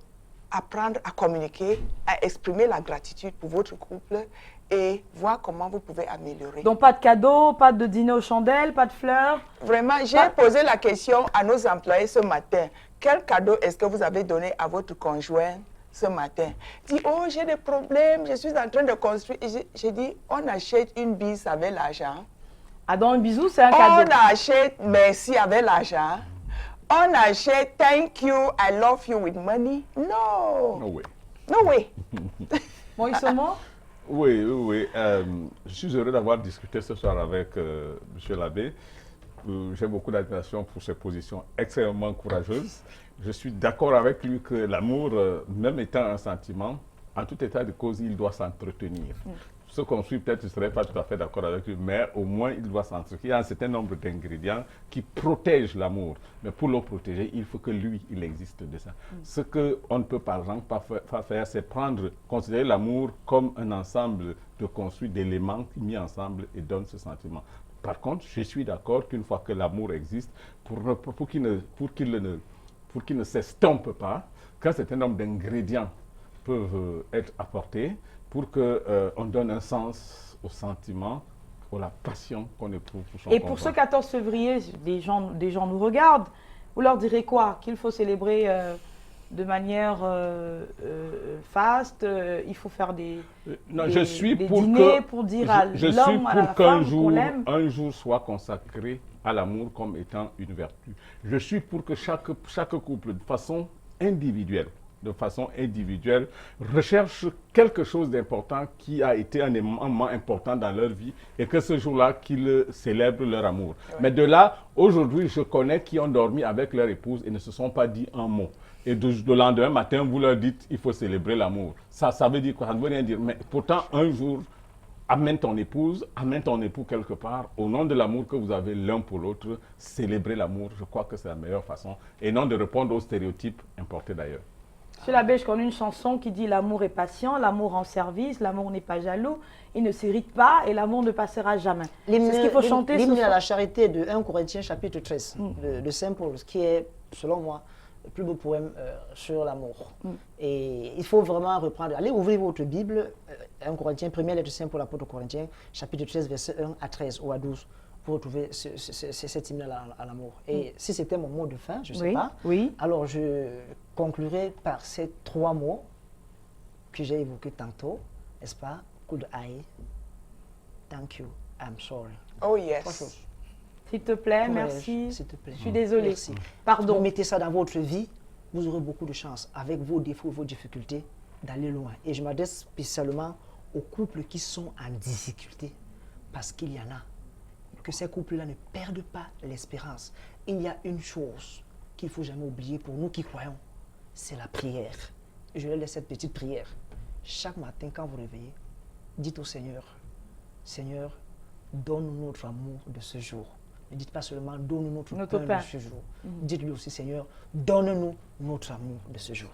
apprendre à communiquer, à exprimer la gratitude pour votre couple et voir comment vous pouvez améliorer. Donc, pas de cadeaux, pas de dîner aux chandelles, pas de fleurs? Vraiment, j'ai posé la question à nos employés ce matin. Quel cadeau est-ce que vous avez donné à votre conjoint ce matin? Il dit, oh, j'ai des problèmes, je suis en train de construire. J'ai dit, on achète une bise avec l'argent. Ah, donc un bisou, c'est un cadeau. On achète merci avec l'argent. On achète thank you, I love you with money. No. No way. No way. Bon, ils sont morts? Oui, oui, oui. Je suis heureux d'avoir discuté ce soir avec M. l'abbé. J'ai beaucoup d'admiration pour ses positions extrêmement courageuses. Je suis d'accord avec lui que l'amour, même étant un sentiment, en tout état de cause, il doit s'entretenir. Ce qu'on suit, peut-être, je ne serais pas tout à fait d'accord avec lui, mais au moins, il doit s'entretenir. Il y a un certain nombre d'ingrédients qui protègent l'amour. Mais pour le protéger, il faut que lui, il existe de ça. Ce qu'on ne peut, par exemple, pas faire, c'est considérer l'amour comme un ensemble de construits d'éléments mis ensemble et donnent ce sentiment. Par contre, je suis d'accord qu'une fois que l'amour existe, pour qu'il ne s'estompe pas, qu'un certain nombre d'ingrédients peuvent être apportés pour qu'on donne un sens au sentiment, à la passion qu'on éprouve pour son Et pour ce 14 février, des gens nous regardent, vous leur direz quoi? Qu'il faut célébrer de manière faste, il faut faire des dîners pour dire à l'homme, à la femme qu'on l'aime. Un jour soit consacré à l'amour comme étant une vertu. Je suis pour que chaque couple, de façon individuelle, recherche quelque chose d'important qui a été un moment important dans leur vie et que ce jour-là, qu'ils célèbrent leur amour. Ouais. Mais de là, aujourd'hui, je connais qui ont dormi avec leur épouse et ne se sont pas dit un mot. Et le lendemain matin, vous leur dites, il faut célébrer l'amour. Ça veut dire quoi? Ça ne veut rien dire. Mais pourtant, un jour, amène ton épouse, amène ton époux quelque part, au nom de l'amour que vous avez l'un pour l'autre, célébrer l'amour. Je crois que c'est la meilleure façon. Et non de répondre aux stéréotypes importés d'ailleurs. Monsieur l'abbé, je connais une chanson qui dit « L'amour est patient, l'amour en service, l'amour n'est pas jaloux, il ne s'irrite pas et l'amour ne passera jamais ». C'est ce qu'il faut chanter. L'hymne à la charité de 1 Corinthiens chapitre 13 de Saint Paul, qui est, selon moi, le plus beau poème sur l'amour. Et il faut vraiment reprendre. Allez ouvrir votre Bible, 1 Corinthiens, première lettre de Saint Paul, apôtre Corinthiens, chapitre 13, versets 1 à 13 ou à 12. Pour retrouver cet hymne à l'amour. Et si c'était mon mot de fin, je ne sais pas, alors je conclurai par ces 3 mots que j'ai évoqués tantôt, n'est-ce pas? Could I? Thank you, I'm sorry. Oh yes. S'il te plaît, merci. S'il te plaît. Je suis désolée. Merci. Pardon. Vous mettez ça dans votre vie, vous aurez beaucoup de chance, avec vos défauts, vos difficultés, d'aller loin. Et je m'adresse spécialement aux couples qui sont en difficulté, parce qu'il y en a. Que ces couples-là ne perdent pas l'espérance. Il y a une chose qu'il ne faut jamais oublier pour nous qui croyons, c'est la prière. Je leur laisse cette petite prière. Chaque matin, quand vous réveillez, dites au Seigneur, Seigneur, donne-nous notre amour de ce jour. Ne dites pas seulement, donne-nous notre pain de ce jour. Dites-lui aussi, Seigneur, donne-nous notre amour de ce jour.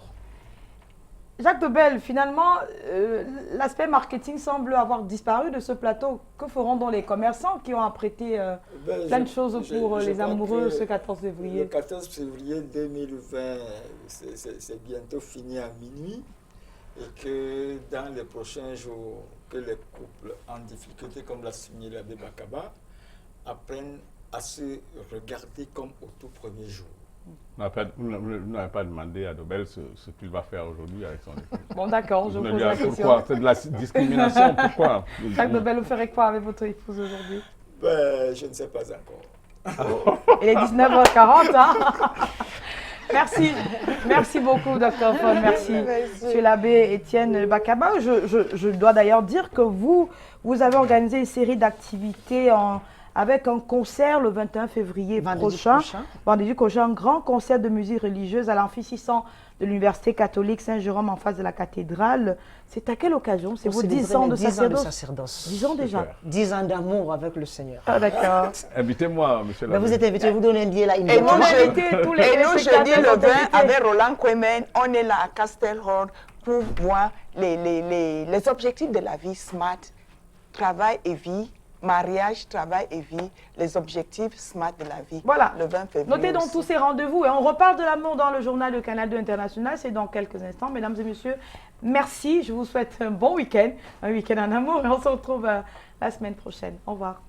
Jacques Dobel, finalement, l'aspect marketing semble avoir disparu de ce plateau. Que feront donc les commerçants qui ont apprêté plein de choses pour les amoureux ce 14 février? Le 14 février 2020, c'est bientôt fini à minuit. Et que dans les prochains jours, que les couples en difficulté, comme l'a souligné l'abbé Bakaba, apprennent à se regarder comme au tout premier jour. Vous n'avez pas demandé à Dobel ce qu'il va faire aujourd'hui avec son épouse. Bon, d'accord, je pose la question. Pourquoi? C'est de la discrimination, pourquoi? Jacques Dobel, vous ferez quoi avec votre épouse aujourd'hui? Ben, je ne sais pas encore. Il est 19h40, hein? Merci beaucoup, Dr. Paul. Merci, Monsieur l'abbé Étienne Bakaba. Je dois d'ailleurs dire que vous avez organisé une série d'activités avec un concert le 21 février prochain. Vendredi prochain, un grand concert de musique religieuse à l'amphi 600 de l'Université catholique Saint-Jérôme en face de la cathédrale. C'est à quelle occasion? C'est vos 10 ans de sacerdoce? 10 ans déjà. 10 ans d'amour avec le Seigneur. Ah, d'accord. Invitez-moi, monsieur l'abbé. Vous êtes invité, vous donnez un billet là. Et nous, jeudi le 20, avec Roland Kwemen, on est là à Castle Hall pour voir les objectifs de la vie smart, travail et vie, mariage, travail et vie, les objectifs SMART de la vie. Voilà. Le 20 février. Notez donc tous ces rendez-vous et on reparle de l'amour dans le journal de Canal 2 International. C'est dans quelques instants. Mesdames et messieurs, merci. Je vous souhaite un bon week-end, un week-end en amour et on se retrouve la semaine prochaine. Au revoir.